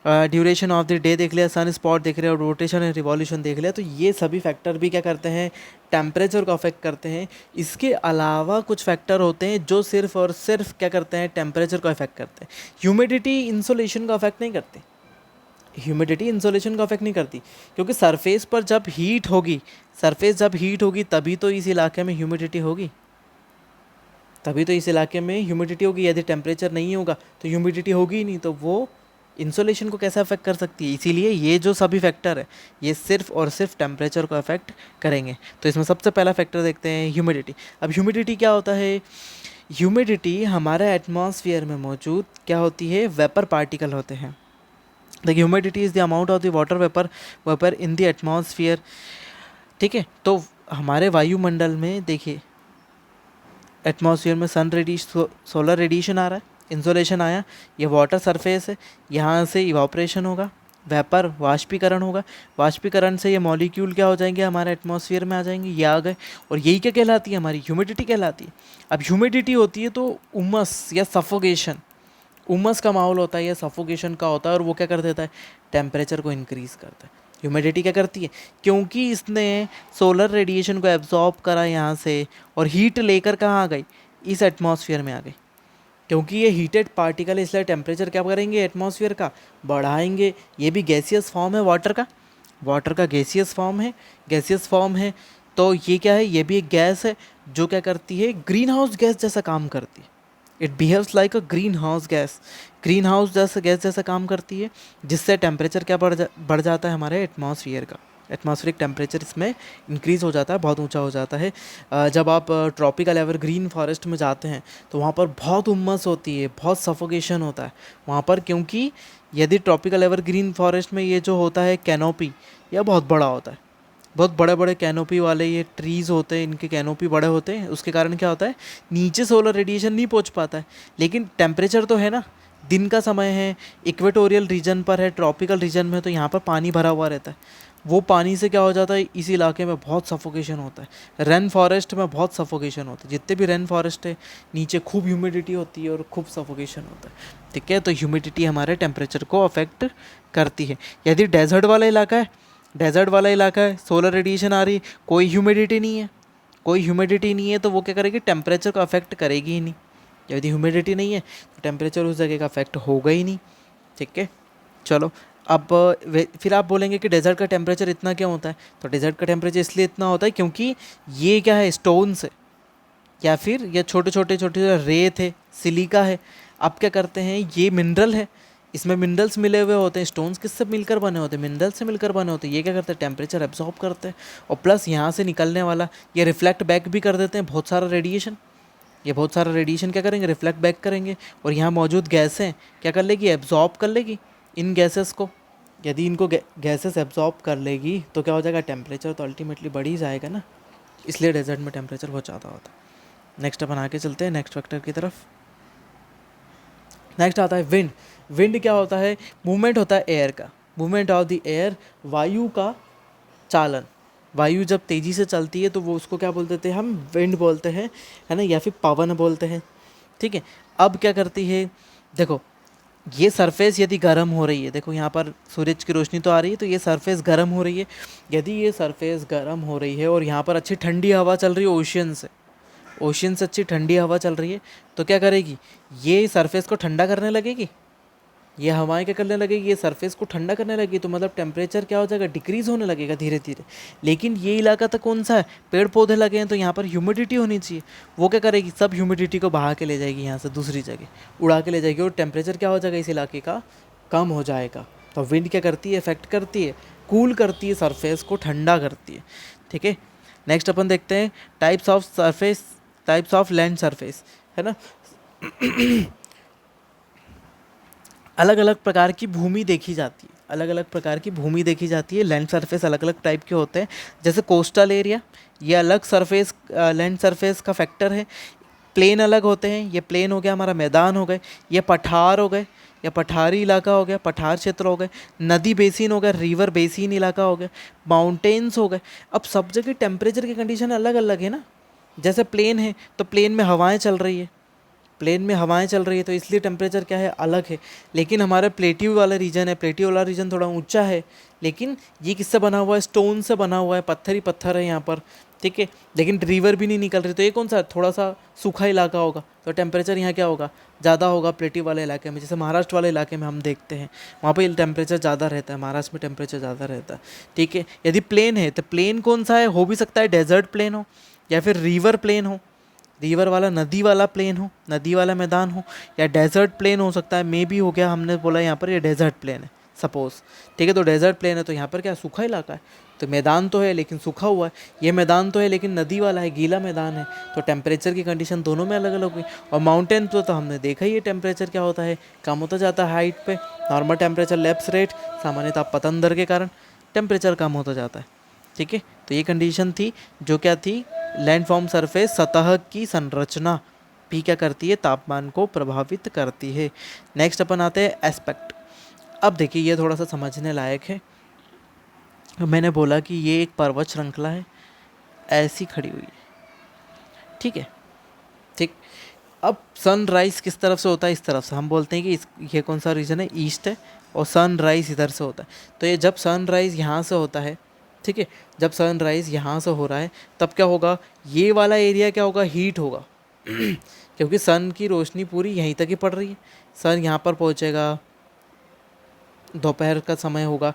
ड्यूरेशन ऑफ द डे देख लिया, सन स्पॉट देख लिया और रोटेशन एंड रिवॉल्यूशन देख लिया। तो ये सभी फैक्टर भी क्या करते हैं, टेम्परेचर को अफेक्ट करते हैं। इसके अलावा कुछ फैक्टर होते हैं जो सिर्फ और सिर्फ क्या करते हैं, टेम्परेचर को अफेक्ट करते हैं। ह्यूमिडिटी इंसोलेशन को अफेक्ट नहीं करते, ह्यूमिडिटी इंसोलेशन को अफेक्ट नहीं करती, क्योंकि सरफेस पर जब हीट होगी, तभी तो इस इलाके में ह्यूमिडिटी होगी, यदि टेम्परेचर नहीं होगा तो ह्यूमिडिटी होगी ही नहीं, तो वो इंसोलेशन को कैसे अफेक्ट कर सकती है। इसीलिए ये जो सभी फैक्टर है ये सिर्फ और सिर्फ टेम्परेचर को अफेक्ट करेंगे। तो इसमें सबसे पहला फैक्टर देखते हैं ह्यूमिडिटी। अब ह्यूमिडिटी क्या होता है, ह्यूमिडिटी हमारे एटमॉस्फेयर में मौजूद क्या होती है, वेपर पार्टिकल होते हैं। देखिए, humidity is the amount of the water vapour in the atmosphere. ठीक है, तो हमारे वायुमंडल में देखिए एटमॉस्फेयर में सोलर रेडिएशन आ रहा है, इंसोलेशन आया, ये वाटर सरफेस है, यहाँ से इवापोरेशन होगा, वेपर वाष्पीकरण होगा, वाष्पीकरण से ये मॉलिक्यूल क्या हो जाएंगे, हमारे एटमॉस्फेयर में आ जाएंगे, ये आ गए, और यही क्या कहलाती है, हमारी ह्यूमिडिटी कहलाती है। अब ह्यूमिडिटी होती है तो उमस या सफोकेशन, उमस का माहौल होता है या सफोकेशन का होता है, और वो क्या कर देता है, टेम्परेचर को इंक्रीज़ करता है। ह्यूमिडिटी क्या करती है, क्योंकि इसने सोलर रेडिएशन को एब्जॉर्ब करा यहाँ से, और हीट लेकर कहाँ आ गई, इस एटमॉस्फेयर में आ गई। क्योंकि ये हीटेड पार्टिकल है, इसलिए टेम्परेचर क्या करेंगे, एटमॉस्फेयर का बढ़ाएंगे। ये भी गैसियस फॉर्म है वाटर का, वाटर का गैसियस फॉर्म है, गैसियस फॉर्म है, तो ये क्या है, ये भी एक गैस है जो क्या करती है, ग्रीन हाउस गैस जैसा काम करती है। It behaves like a green house gas, green house जैसा गैस जैसा काम करती है, जिससे टेम्परेचर क्या बढ़ जाता है हमारे एटमॉस्फेयर का, एटमॉस्फेरिक टेम्परेचर इसमें इंक्रीज़ हो जाता है, बहुत ऊंचा हो जाता है। जब आप ट्रॉपिकल एवरग्रीन फॉरेस्ट में जाते हैं तो वहाँ पर बहुत उम्मस होती है, बहुत सफोकेशन होता है वहाँ पर, क्योंकि यदि ट्रॉपिकल एवरग्रीन फॉरेस्ट में ये जो होता है कैनोपी, यह बहुत बड़ा होता है, बहुत बड़े बड़े कैनोपी वाले ये ट्रीज़ होते हैं, इनके कैनोपी बड़े होते हैं, उसके कारण क्या होता है, नीचे सोलर रेडिएशन नहीं पहुंच पाता है। लेकिन टेम्परेचर तो है ना, दिन का समय है, इक्वेटोरियल रीजन पर है, ट्रॉपिकल रीजन में, तो यहाँ पर पानी भरा हुआ रहता है, वो पानी से क्या हो जाता है, इस इलाके में बहुत सफोकेशन होता है। रेन फॉरेस्ट में बहुत सफोकेशन होता है, जितने भी रेन फॉरेस्ट है नीचे खूब ह्यूमिडिटी होती है और खूब सफोकेशन होता है। ठीक है, तो ह्यूमिडिटी हमारे टेम्परेचर को अफेक्ट करती है। यदि डेजर्ट वाला इलाका है, डेजर्ट वाला इलाका है, सोलर रेडिएशन आ रही है, कोई ह्यूमिडिटी नहीं है, कोई ह्यूमिडिटी नहीं है, तो वो क्या करेगी, टेम्परेचर को अफेक्ट करेगी ही नहीं। यदि ह्यूमिडिटी नहीं है तो टेम्परेचर उस जगह का अफेक्ट होगा ही नहीं। ठीक है, चलो अब फिर आप बोलेंगे कि डेजर्ट का टेम्परेचर इतना क्यों होता है, तो डेजर्ट का टेम्परेचर इसलिए इतना होता है क्योंकि ये क्या है, स्टोन्स है, या फिर ये छोटे छोटे छोटे रेत है, सिलिका है। अब क्या करते हैं, ये मिनरल है, इसमें मिनरल्स मिले हुए होते हैं, स्टोन्स किससे मिलकर बने होते हैं, मिनरल्स से मिलकर बने होते हैं। ये क्या करते हैं, टेम्परेचर एब्जॉर्ब करते हैं, और प्लस यहाँ से निकलने वाला ये रिफ्लेक्ट बैक भी कर देते हैं बहुत सारा रेडिएशन। ये बहुत सारा रेडिएशन क्या करेंगे, रिफ्लेक्ट बैक करेंगे, और यहाँ मौजूद गैसें क्या कर लेगी, एब्जॉर्ब कर लेगी इन गैसेस को। यदि इनको गैसेस एब्जॉर्ब कर लेगी तो क्या हो जाएगा, टेम्परेचर तो अल्टीमेटली बढ़ ही जाएगा ना, इसलिए डेजर्ट में टेम्परेचर बहुत ज़्यादा होता है। नेक्स्ट अपन आगे चलते हैं नेक्स्ट फैक्टर की तरफ। नेक्स्ट आता है विंड। विंड क्या होता है, मूवमेंट होता है एयर का, मूवमेंट ऑफ द एयर, वायु का चालन। वायु जब तेज़ी से चलती है तो वो उसको क्या बोलते थे, हम विंड बोलते हैं, है ना, या फिर पवन बोलते हैं। ठीक है, अब क्या करती है, देखो ये सरफेस यदि गर्म हो रही है, देखो यहाँ पर सूरज की रोशनी तो आ रही है, तो ये सरफेस गर्म हो रही है। यदि ये सरफेस गर्म हो रही है और यहाँ पर अच्छी ठंडी हवा चल रही है, ओशियन से अच्छी ठंडी हवा चल रही है, तो क्या करेगी, ये सरफेस को ठंडा करने लगेगी, ये हवाएं क्या करने लगेगी, ये सरफेस को ठंडा करने लगेगी, तो मतलब टेम्परेचर क्या हो जाएगा, डिक्रीज़ होने लगेगा धीरे धीरे। लेकिन ये इलाका तो कौन सा है, पेड़ पौधे लगे हैं, तो यहाँ पर ह्यूमिडिटी होनी चाहिए, वो क्या करेगी, सब ह्यूमिडिटी को बहा के ले जाएगी यहाँ से दूसरी जगह, उड़ा के ले जाएगी, और टेम्परेचर क्या हो जाएगा इस इलाके का, कम हो जाएगा। तो विंड क्या करती है, इफेक्ट करती है, कूल करती है, सरफेस को ठंडा करती है। ठीक है, नेक्स्ट अपन देखते हैं types of surface, types of land surface, है ना। अलग अलग प्रकार की भूमि देखी जाती है, अलग अलग प्रकार की भूमि देखी जाती है, लैंड सरफेस अलग अलग टाइप के होते हैं। जैसे कोस्टल एरिया, ये अलग सरफेस, लैंड सरफेस का फैक्टर है। प्लेन अलग होते हैं, ये प्लेन हो गया हमारा, मैदान हो गए, ये पठार हो गए, या पठारी इलाका हो गया, पठार क्षेत्र हो गए, नदी बेसिन हो गया, रिवर बेसिन इलाका हो गया, माउंटेन्स हो गए। अब सब जगह टेम्परेचर की कंडीशन अलग अलग है ना। जैसे प्लेन है तो प्लेन में हवाएं चल रही है, प्लेन में हवाएं चल रही है, तो इसलिए टेम्परेचर क्या है, अलग है। लेकिन हमारा प्लेट्यू वाला रीजन है, प्लेट्यू वाला रीजन थोड़ा ऊंचा है, लेकिन ये किससे बना हुआ है, स्टोन से बना हुआ है, पत्थर ही पत्थर है यहाँ पर। ठीक है, लेकिन रिवर भी नहीं निकल रही, तो ये कौन सा थोड़ा सा सूखा इलाका होगा, तो टेम्परेचर यहाँ क्या होगा, ज़्यादा होगा प्लेट्यू वाले इलाके में। जैसे महाराष्ट्र वाले इलाके में हम देखते हैं, वहाँ पर टेम्परेचर ज़्यादा रहता है, महाराष्ट्र में टेम्परेचर ज़्यादा रहता है। ठीक है, यदि प्लेन है तो प्लेन कौन सा है, हो भी सकता है डेजर्ट प्लेन हो, या फिर रिवर प्लेन हो, रिवर वाला नदी वाला प्लेन हो, नदी वाला मैदान हो, या डेजर्ट प्लेन हो सकता है, मे भी हो गया, हमने बोला यहाँ पर ये डेजर्ट प्लेन है सपोज। ठीक है, तो डेजर्ट प्लेन है तो यहाँ पर क्या सूखा इलाका है, तो मैदान तो है लेकिन सूखा हुआ है, ये मैदान तो है लेकिन नदी वाला है, गीला मैदान है, तो टेम्परेचर की कंडीशन दोनों में अलग अलग हुई। और माउंटेन तो हमने देखा ही है, टेम्परेचर क्या होता है, कम होता जाता है हाइट पे, नॉर्मल टेम्परेचर लैप्स रेट, सामान्य तापपतन दर के कारण टेम्परेचर कम होता जाता है। ठीक है, तो ये कंडीशन थी जो क्या थी, लैंडफॉर्म सरफेस सतह की संरचना भी क्या करती है, तापमान को प्रभावित करती है। नेक्स्ट अपन आते हैं एस्पेक्ट। अब देखिए ये थोड़ा सा समझने लायक है। मैंने बोला कि ये एक पर्वत श्रृंखला है, ऐसी खड़ी हुई है, ठीक है, ठीक। अब सनराइज किस तरफ से होता है, इस तरफ से। हम बोलते हैं कि ये कौन सा रीजन है, ईस्ट है, और सनराइज इधर से होता है। तो ये जब सनराइज यहाँ से होता है, ठीक है, जब सनराइज यहाँ से हो रहा है तब क्या होगा, ये वाला एरिया क्या होगा, हीट होगा क्योंकि सन की रोशनी पूरी यहीं तक ही पड़ रही है। सन यहाँ पर पहुँचेगा, दोपहर का समय होगा,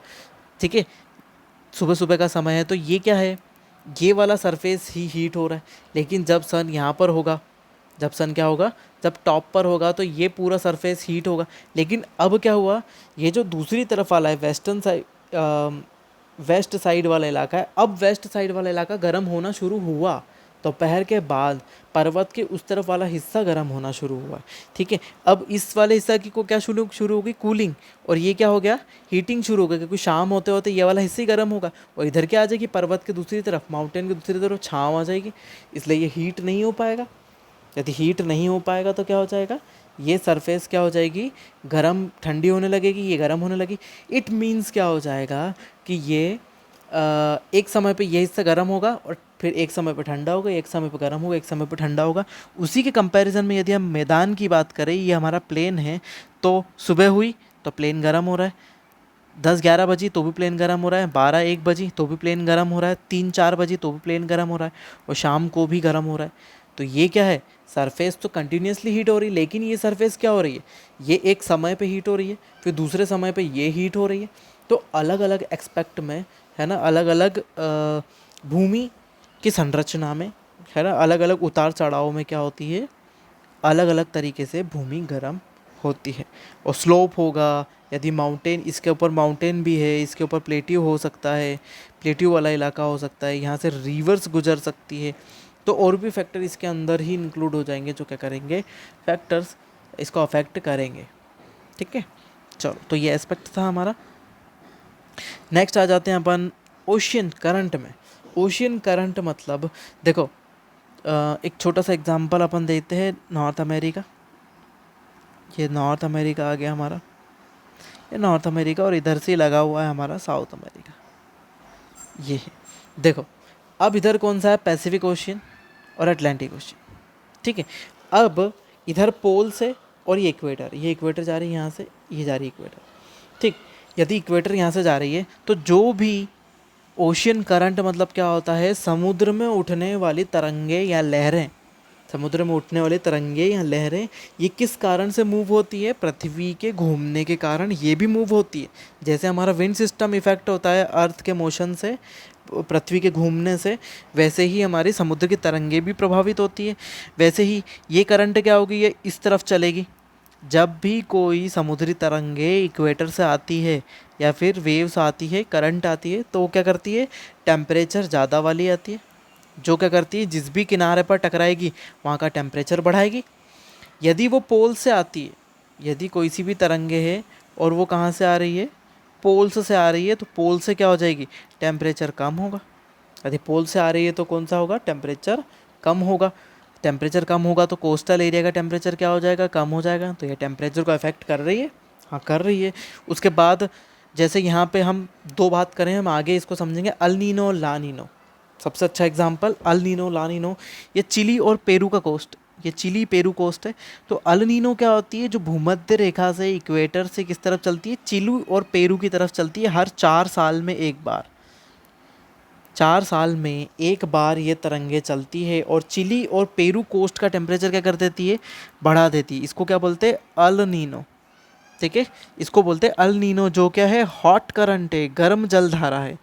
ठीक है, सुबह सुबह का समय है, तो ये क्या है, ये वाला सरफेस ही हीट हो रहा है। लेकिन जब सन यहाँ पर होगा, जब सन क्या होगा, जब टॉप पर होगा, तो ये पूरा सरफेस हीट होगा। लेकिन अब क्या हुआ, ये जो दूसरी तरफ वाला है, वेस्टर्न साइड, वेस्ट साइड वाला इलाका है, अब वेस्ट साइड वाला इलाका गर्म होना शुरू हुआ। दोपहर के बाद पर्वत के उस तरफ वाला हिस्सा गर्म होना शुरू हुआ, ठीक है। अब इस वाले हिस्सा की को क्या शुरू शुरू होगी, कूलिंग, और ये क्या हो गया, हीटिंग शुरू हो गया, क्योंकि शाम होते होते ये वाला हिस्सा ही गर्म होगा, और इधर क्या आ जाएगी, पर्वत के दूसरी तरफ, माउंटेन की दूसरी तरफ छाँव आ जाएगी, इसलिए ये हीट नहीं हो पाएगा। यदि हीट नहीं हो पाएगा तो क्या हो जाएगा, ये सरफेस क्या हो जाएगी, गर्म, ठंडी होने लगेगी, ये गर्म होने लगी। इट मीन्स क्या हो जाएगा कि ये एक समय पे ये हिस्सा गर्म होगा, और फिर एक समय पे ठंडा होगा, एक समय पे गर्म होगा, एक समय पे ठंडा होगा। उसी के कंपैरिजन में यदि हम मैदान की बात करें, ये हमारा प्लेन है, तो सुबह हुई तो प्लेन गर्म हो रहा है, 10-11 बजी तो भी प्लेन गर्म हो रहा है, 12-1 बजी तो भी प्लेन गर्म हो रहा है, 3-4 बजी तो भी प्लेन गर्म हो रहा है, और शाम को भी गर्म हो रहा है। तो ये क्या है, सरफेस तो कंटिन्यूसली हीट हो रही है, लेकिन ये सरफेस क्या हो रही है, ये एक समय पे हीट हो रही है, फिर दूसरे समय पे ये हीट हो रही है। तो अलग अलग एक्सपेक्ट में, है ना, अलग अलग भूमि की संरचना में, है ना, अलग अलग उतार चढ़ाव में क्या होती है, अलग अलग तरीके से भूमि गर्म होती है। और स्लोप होगा, यदि माउंटेन, इसके ऊपर माउंटेन भी है, इसके ऊपर प्लेट्यू हो सकता है, प्लेट्यू वाला इलाका हो सकता है, यहाँ से रिवर्स गुजर सकती है, तो और भी फैक्टर इसके अंदर ही इंक्लूड हो जाएंगे, जो क्या करेंगे, फैक्टर्स इसको अफेक्ट करेंगे, ठीक है। चलो, तो ये एस्पेक्ट था हमारा। नेक्स्ट आ जाते हैं अपन ओशियन करंट में। ओशियन करंट मतलब देखो, एक छोटा सा एग्जांपल अपन देते हैं, नॉर्थ अमेरिका। ये नॉर्थ अमेरिका आ गया हमारा, ये नॉर्थ अमेरिका, और इधर से लगा हुआ है हमारा साउथ अमेरिका, ये है। देखो, अब इधर कौन सा है, पैसिफिक ओशियन और अटलांटिक ओशियन, ठीक है। अब इधर पोल से, और ये इक्वेटर जा रही है यहाँ से, ये जा रही है इक्वेटर, ठीक। यदि इक्वेटर यहाँ से जा रही है, तो जो भी ओशियन करंट मतलब क्या होता है, समुद्र में उठने वाली तरंगे या लहरें, समुद्र में उठने वाली तरंगे या लहरें, ये किस कारण से मूव होती है, पृथ्वी के घूमने के कारण ये भी मूव होती है। जैसे हमारा विंड सिस्टम इफेक्ट होता है अर्थ के मोशन से, पृथ्वी के घूमने से, वैसे ही हमारी समुद्र की तरंगे भी प्रभावित होती है। वैसे ही ये करंट क्या होगी, ये इस तरफ चलेगी। जब भी कोई समुद्री तरंगे इक्वेटर से आती है या फिर वेव्स आती है, करंट आती है, तो वो क्या करती है, टेम्परेचर ज़्यादा वाली आती है, जो क्या करती है, जिस भी किनारे पर टकराएगी वहाँ का टेम्परेचर बढ़ाएगी। यदि वो पोल से आती है, यदि कोई सी भी तरंगे है और वो कहाँ से आ रही है, पोल्स से आ रही है, तो पोल से क्या हो जाएगी, टेम्परेचर कम होगा। यदि पोल से आ रही है तो कौन सा होगा, टेम्परेचर कम होगा। टेम्परेचर कम होगा तो कोस्टल एरिया का टेम्परेचर क्या हो जाएगा, कम हो जाएगा। तो ये टेम्परेचर को अफेक्ट कर रही है, हाँ कर रही है। उसके बाद जैसे यहाँ पे हम दो बात करें, हम आगे इसको समझेंगे, अल नीनो और ला नीनो। सबसे अच्छा एग्जांपल अल नीनो, ला नीनो, ये चिली और पेरू का कोस्ट, ये चिली पेरू कोस्ट है। तो अल नीनो क्या होती है, जो भूमध्य रेखा से इक्वेटर से किस तरफ चलती है, चिली और पेरू की तरफ चलती है, हर 4 साल में एक बार। 4 साल में एक बार ये तरंगे चलती है, और चिली और पेरू कोस्ट का टेम्परेचर क्या कर देती है, बढ़ा देती है। इसको क्या बोलते हैं, अल नीनो, ठीक है। इसको बोलते हैं अल नीनो, जो क्या है, हॉट करंट है, गर्म जलधारा है।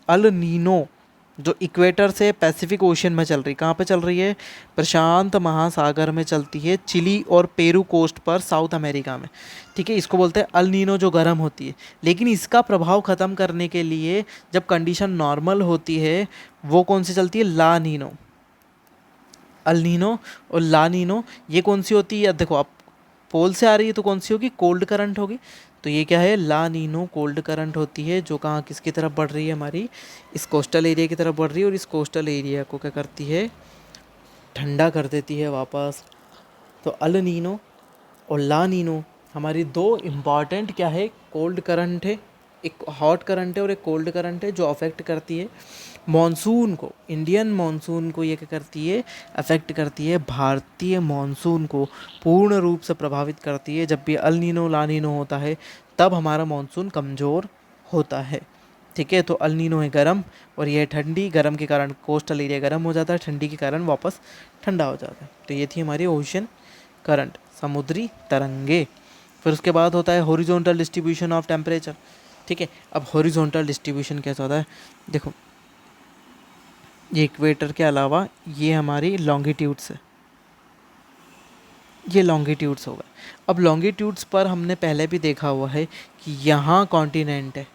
अल नीनो जो इक्वेटर से पैसिफिक ओशियन में चल रही, कहाँ पे चल रही है, प्रशांत महासागर में चलती है, चिली और पेरू कोस्ट पर, साउथ अमेरिका में, ठीक है। इसको बोलते हैं अल नीनो, जो गर्म होती है। लेकिन इसका प्रभाव ख़त्म करने के लिए जब कंडीशन नॉर्मल होती है, वो कौन सी चलती है, ला नीनो। अल नीनो और ला नीनो ये कौन सी होती है, देखो आप पोल से आ रही है तो कौन सी होगी, कोल्ड करंट होगी। तो ये क्या है, ला नीनो कोल्ड करंट होती है, जो कहाँ किसकी तरफ बढ़ रही है, हमारी इस कोस्टल एरिया की तरफ बढ़ रही है, और इस कोस्टल एरिया को क्या करती है, ठंडा कर देती है वापस। तो अल नीनो और ला नीनो हमारी दो इम्पॉर्टेंट क्या है, कोल्ड करंट है, एक हॉट करंट है और एक कोल्ड करंट है, जो अफेक्ट करती है मॉनसून को, इंडियन मॉनसून को। ये क्या करती है, अफेक्ट करती है भारतीय मॉनसून को, पूर्ण रूप से प्रभावित करती है। जब भी अल नीनो ला नीनो होता है तब हमारा मॉनसून कमज़ोर होता है। ठीक है, तो अल नीनो है गर्म और ये ठंडी, गर्म के कारण कोस्टल एरिया गर्म हो जाता है, ठंडी के कारण वापस ठंडा हो जाता है। तो ये थी हमारी ओशन करंट, समुद्री तरंगे। फिर उसके बाद होता है हॉरिजॉन्टल डिस्ट्रीब्यूशन ऑफ टेम्परेचर। ठीक है, अब हॉरिजॉन्टल डिस्ट्रीब्यूशन कैसा होता है, देखो ये इक्वेटर के अलावा ये हमारी लॉन्गिट्यूड्स है, ये लॉन्गिट्यूड्स हो गए। अब लॉन्गिट्यूड्स पर हमने पहले भी देखा हुआ है कि यहाँ कॉन्टिनेंट है,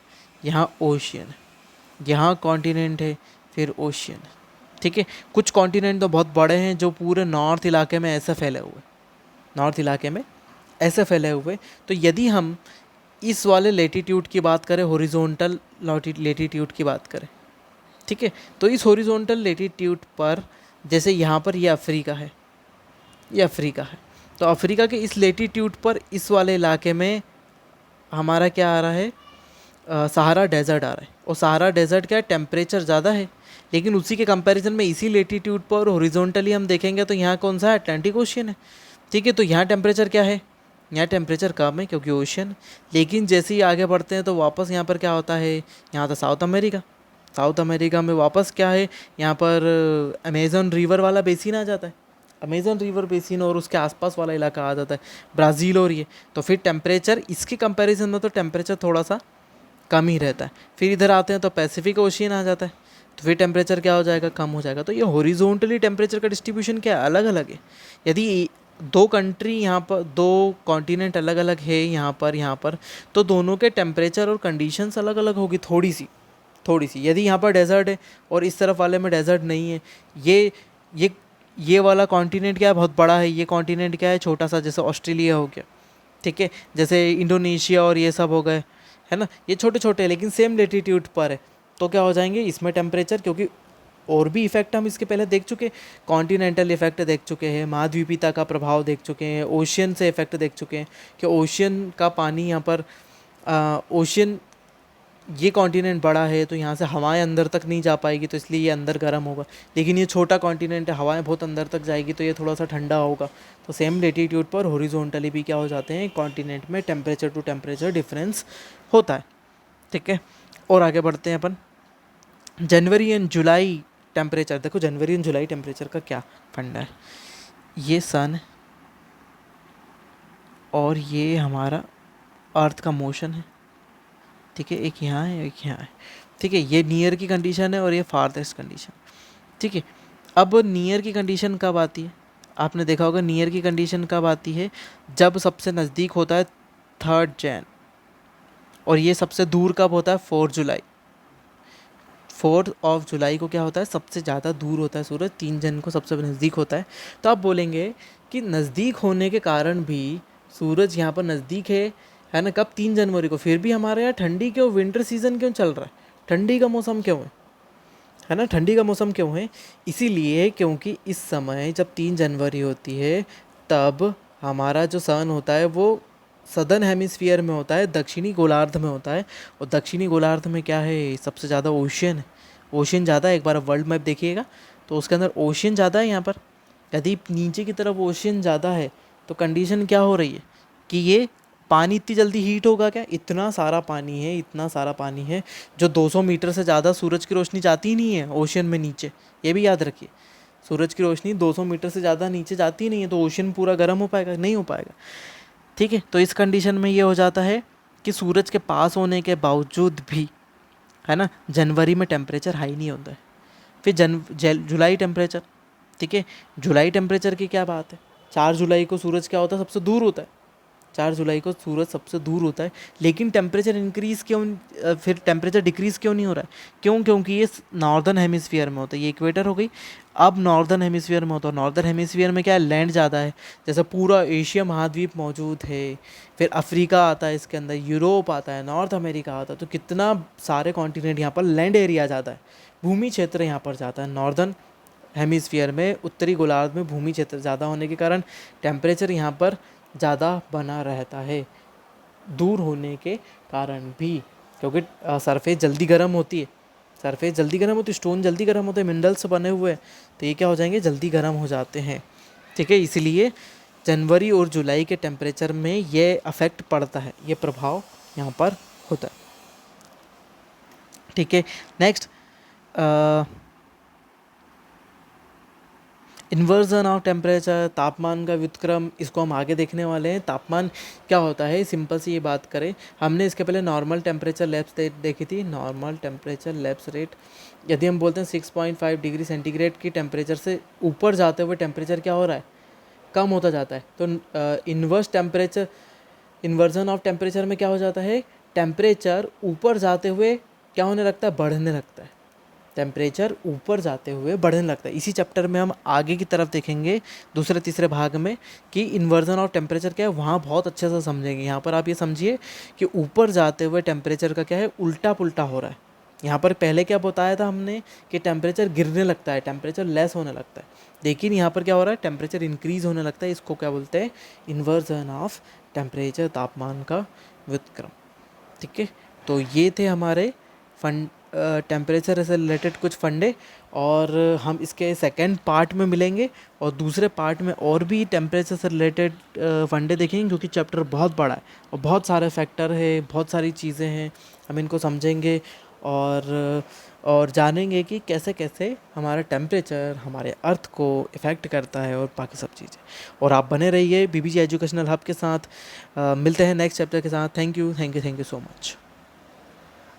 यहाँ ओशियन है, यहाँ कॉन्टिनेंट है, फिर ओशियन है। ठीक है, कुछ कॉन्टिनेंट तो बहुत बड़े हैं जो पूरे नॉर्थ इलाके में ऐसे फैले हुए, नॉर्थ इलाके में ऐसे फैले हुए। तो यदि हम इस वाले लेटीट्यूड की बात करें, हॉरिजॉन्टल लेटीट्यूड की बात करें, ठीक है, तो इस हॉरिजॉन्टल लेटीट्यूड पर जैसे यहाँ पर ये अफ्रीका है, ये अफ्रीका है, तो अफ्रीका के इस लेटीट्यूड पर इस वाले इलाके में हमारा क्या आ रहा है, सहारा डेजर्ट आ रहा है। और सहारा डेजर्ट क्या है, टेम्परेचर ज़्यादा है, लेकिन उसी के कंपैरिजन में इसी लेटीट्यूड पर हॉरिजॉन्टली हम देखेंगे तो यहाँ कौन सा है, अटलांटिक ओशियन है। ठीक है, तो यहाँ टेम्परेचर क्या है, यहाँ टेम्परेचर कम है क्योंकि ओशियन। लेकिन जैसे ही आगे बढ़ते हैं तो वापस यहाँ पर क्या होता है, यहाँ था साउथ अमेरिका, साउथ अमेरिका में वापस क्या है, यहाँ पर अमेज़न रिवर वाला बेसिन आ जाता है, अमेज़न रिवर बेसिन और उसके आसपास वाला इलाका आ जाता है, ब्राज़ील और ये। तो फिर टेम्परेचर इसके कंपैरिजन में तो टेम्परेचर थोड़ा सा कम ही रहता है। फिर इधर आते हैं तो पैसिफिक ओशियन आ जाता है, तो फिर टेम्परेचर क्या हो जाएगा, कम हो जाएगा। तो ये हॉरिजॉन्टली टेम्परेचर का डिस्ट्रीब्यूशन क्या है, अलग अलग है। यदि दो कंट्री यहाँ पर, दो कॉन्टिनेंट अलग अलग है यहाँ पर, तो दोनों के टेम्परेचर और कंडीशंस अलग अलग होगी थोड़ी सी। यदि यहाँ पर डेजर्ट है और इस तरफ वाले में डेजर्ट नहीं है, ये ये वाला कॉन्टिनेंट क्या है, बहुत बड़ा है, ये कॉन्टिनेंट क्या है, छोटा सा, जैसे ऑस्ट्रेलिया हो गया, ठीक है, जैसे इंडोनेशिया और ये सब हो गए, है ना, ये छोटे छोटे हैं लेकिन सेम लेटीट्यूड पर है। तो क्या हो जाएंगे इसमें टेम्परेचर, क्योंकि और भी इफ़ेक्ट हम इसके पहले देख चुके, कॉन्टिनेंटल इफ़ेक्ट देख चुके हैं, महाद्वीपीयता का प्रभाव देख चुके हैं, ओशियन से इफ़ेक्ट देख चुके हैं कि ओशियन का पानी यहाँ पर, ओशियन, ये कॉन्टिनेंट बड़ा है तो यहाँ से हवाएं अंदर तक नहीं जा पाएगी, तो इसलिए ये अंदर गर्म होगा। लेकिन ये छोटा कॉन्टिनेंट है, हवाएं बहुत अंदर तक जाएगी तो ये थोड़ा सा ठंडा होगा। तो सेम लेटीट्यूड पर हॉरिजॉन्टली भी क्या हो जाते हैं, कॉन्टिनेंट में टेम्परेचर टू टेम्परेचर डिफरेंस होता है। ठीक है, और आगे बढ़ते हैं अपन, जनवरी एंड जुलाई टेम्परेचर। देखो जनवरी एंड जुलाई टेम्परेचर का क्या फंडा है, ये सन और ये हमारा अर्थ का मोशन है। ठीक है, एक यहाँ है, एक यहाँ है। ठीक है, ये नियर की कंडीशन है और ये फारदेस्ट कंडीशन। ठीक है, अब नियर की कंडीशन कब आती है, आपने देखा होगा नियर की कंडीशन कब आती है, जब सबसे नज़दीक होता है 3 जैन, और ये सबसे दूर कब होता है, 4 जुलाई। 4 जुलाई को क्या होता है, सबसे ज़्यादा दूर होता है सूरज, 3 जन को सबसे नज़दीक होता है। तो आप बोलेंगे कि नज़दीक होने के कारण भी सूरज यहाँ पर नज़दीक है ना, कब, 3 जनवरी को, फिर भी हमारे यहाँ ठंडी क्यों, विंटर सीज़न क्यों चल रहा है, ठंडी का मौसम क्यों है ना, ठंडी का मौसम क्यों है, इसीलिए क्योंकि इस समय जब 3 जनवरी होती है तब हमारा जो सन होता है वो सदर्न हेमिस्फीयर में होता है, दक्षिणी गोलार्ध में होता है। और दक्षिणी गोलार्ध में क्या है, सबसे ज़्यादा ओशियन है, ओशियन ज़्यादा है। एक बार वर्ल्ड मैप देखिएगा तो उसके अंदर ओशियन ज़्यादा है यहाँ पर। यदि नीचे की तरफ ओशियन ज़्यादा है तो कंडीशन क्या हो रही है कि ये पानी इतनी जल्दी हीट होगा क्या, इतना सारा पानी है, इतना सारा पानी है, जो 200 मीटर से ज़्यादा सूरज की रोशनी जाती ही नहीं है ओशियन में नीचे, ये भी याद रखिए। सूरज की रोशनी 200 मीटर से ज़्यादा नीचे जाती नहीं है, तो ओशियन पूरा गर्म हो पाएगा, नहीं हो पाएगा। ठीक है, तो इस कंडीशन में ये हो जाता है कि सूरज के पास होने के बावजूद भी, है ना, जनवरी में टेम्परेचर हाई नहीं होता है। फिर जुलाई टेम्परेचर, ठीक है, जुलाई टेम्परेचर की क्या बात है, 4 जुलाई को सूरज क्या होता है, सबसे दूर होता है, 4 जुलाई को सूरज सबसे दूर होता है। लेकिन टेम्परेचर इंक्रीज़ क्यों, फिर टेम्परेचर डिक्रीज़ क्यों नहीं हो रहा है, क्योंकि ये नॉर्दर्न हेमिस्फीयर में होता है, ये इक्वेटर हो गई। अब नॉर्दर्न हेमिस्फीयर में होता है, नॉर्दर्न हेमिस्फीयर में क्या है, लैंड ज़्यादा है, जैसे पूरा एशिया महाद्वीप मौजूद है, फिर अफ्रीका आता है इसके अंदर, यूरोप आता है, नॉर्थ अमेरिका आता है, तो कितना सारे कॉन्टिनेंट यहाँ पर लैंड एरिया ज़्यादा है, भूमि क्षेत्र यहाँ पर ज़्यादा है। नॉर्दर्न हेमिस्फीयर में, उत्तरी गोलार्ध में भूमि क्षेत्र ज़्यादा होने के कारण टेम्परेचर यहाँ पर ज़्यादा बना रहता है, दूर होने के कारण भी, क्योंकि सरफेस जल्दी गर्म होती है, सरफेस जल्दी गर्म होती है, स्टोन जल्दी गर्म होते हैं, मिनरल्स से बने हुए हैं, तो ये क्या हो जाएंगे, जल्दी गर्म हो जाते हैं। ठीक है, इसलिए जनवरी और जुलाई के टेम्परेचर में ये अफेक्ट पड़ता है, ये प्रभाव यहाँ पर होता है। ठीक है, नेक्स्ट इन्वर्जन ऑफ टेम्परेचर, तापमान का व्युत्क्रम, इसको हम आगे देखने वाले हैं। तापमान क्या होता है, सिंपल सी ये बात करें, हमने इसके पहले नॉर्मल टेम्परेचर लैप्स देखी थी। नॉर्मल टेम्परेचर लैप्स रेट, यदि हम बोलते हैं 6.5 डिग्री सेंटीग्रेड की टेम्परेचर से ऊपर जाते हुए टेम्परेचर क्या हो रहा है, कम होता जाता है, तो इन्वर्जन ऑफ टेम्परेचर में क्या हो जाता है, टेम्परेचर ऊपर जाते हुए क्या होने लगता है, बढ़ने लगता है, टेम्परेचर ऊपर जाते हुए बढ़ने लगता है। इसी चैप्टर में हम आगे की तरफ देखेंगे दूसरे तीसरे भाग में कि इन्वर्जन ऑफ टेम्परेचर क्या है, वहाँ बहुत अच्छे से समझेंगे। यहाँ पर आप ये समझिए कि ऊपर जाते हुए टेम्परेचर का क्या है, उल्टा पुल्टा हो रहा है। यहाँ पर पहले क्या बताया था हमने कि टेम्परेचर गिरने लगता है, टेम्परेचर लेस होने लगता है, लेकिन यहाँ पर क्या हो रहा है, टेम्परेचर इंक्रीज होने लगता है। इसको क्या बोलते हैं, इन्वर्जन ऑफ टेम्परेचर, तापमान का व्युत्क्रम। ठीक है, तो ये थे हमारे टेम्परेचर से रिलेटेड कुछ फंडे, और हम इसके सेकंड पार्ट में मिलेंगे और दूसरे पार्ट में और भी टेम्परेचर से रिलेटेड फंडे देखेंगे, क्योंकि चैप्टर बहुत बड़ा है और बहुत सारे फैक्टर है, बहुत सारी चीज़ें हैं, हम इनको समझेंगे और जानेंगे कि कैसे कैसे हमारा टेम्परेचर हमारे अर्थ को इफ़ेक्ट करता है और बाकी सब चीज़ें। और आप बने रहिए बीबीजी एजुकेशनल हब के साथ। मिलते हैं नेक्स्ट चैप्टर के साथ। Thank you so much.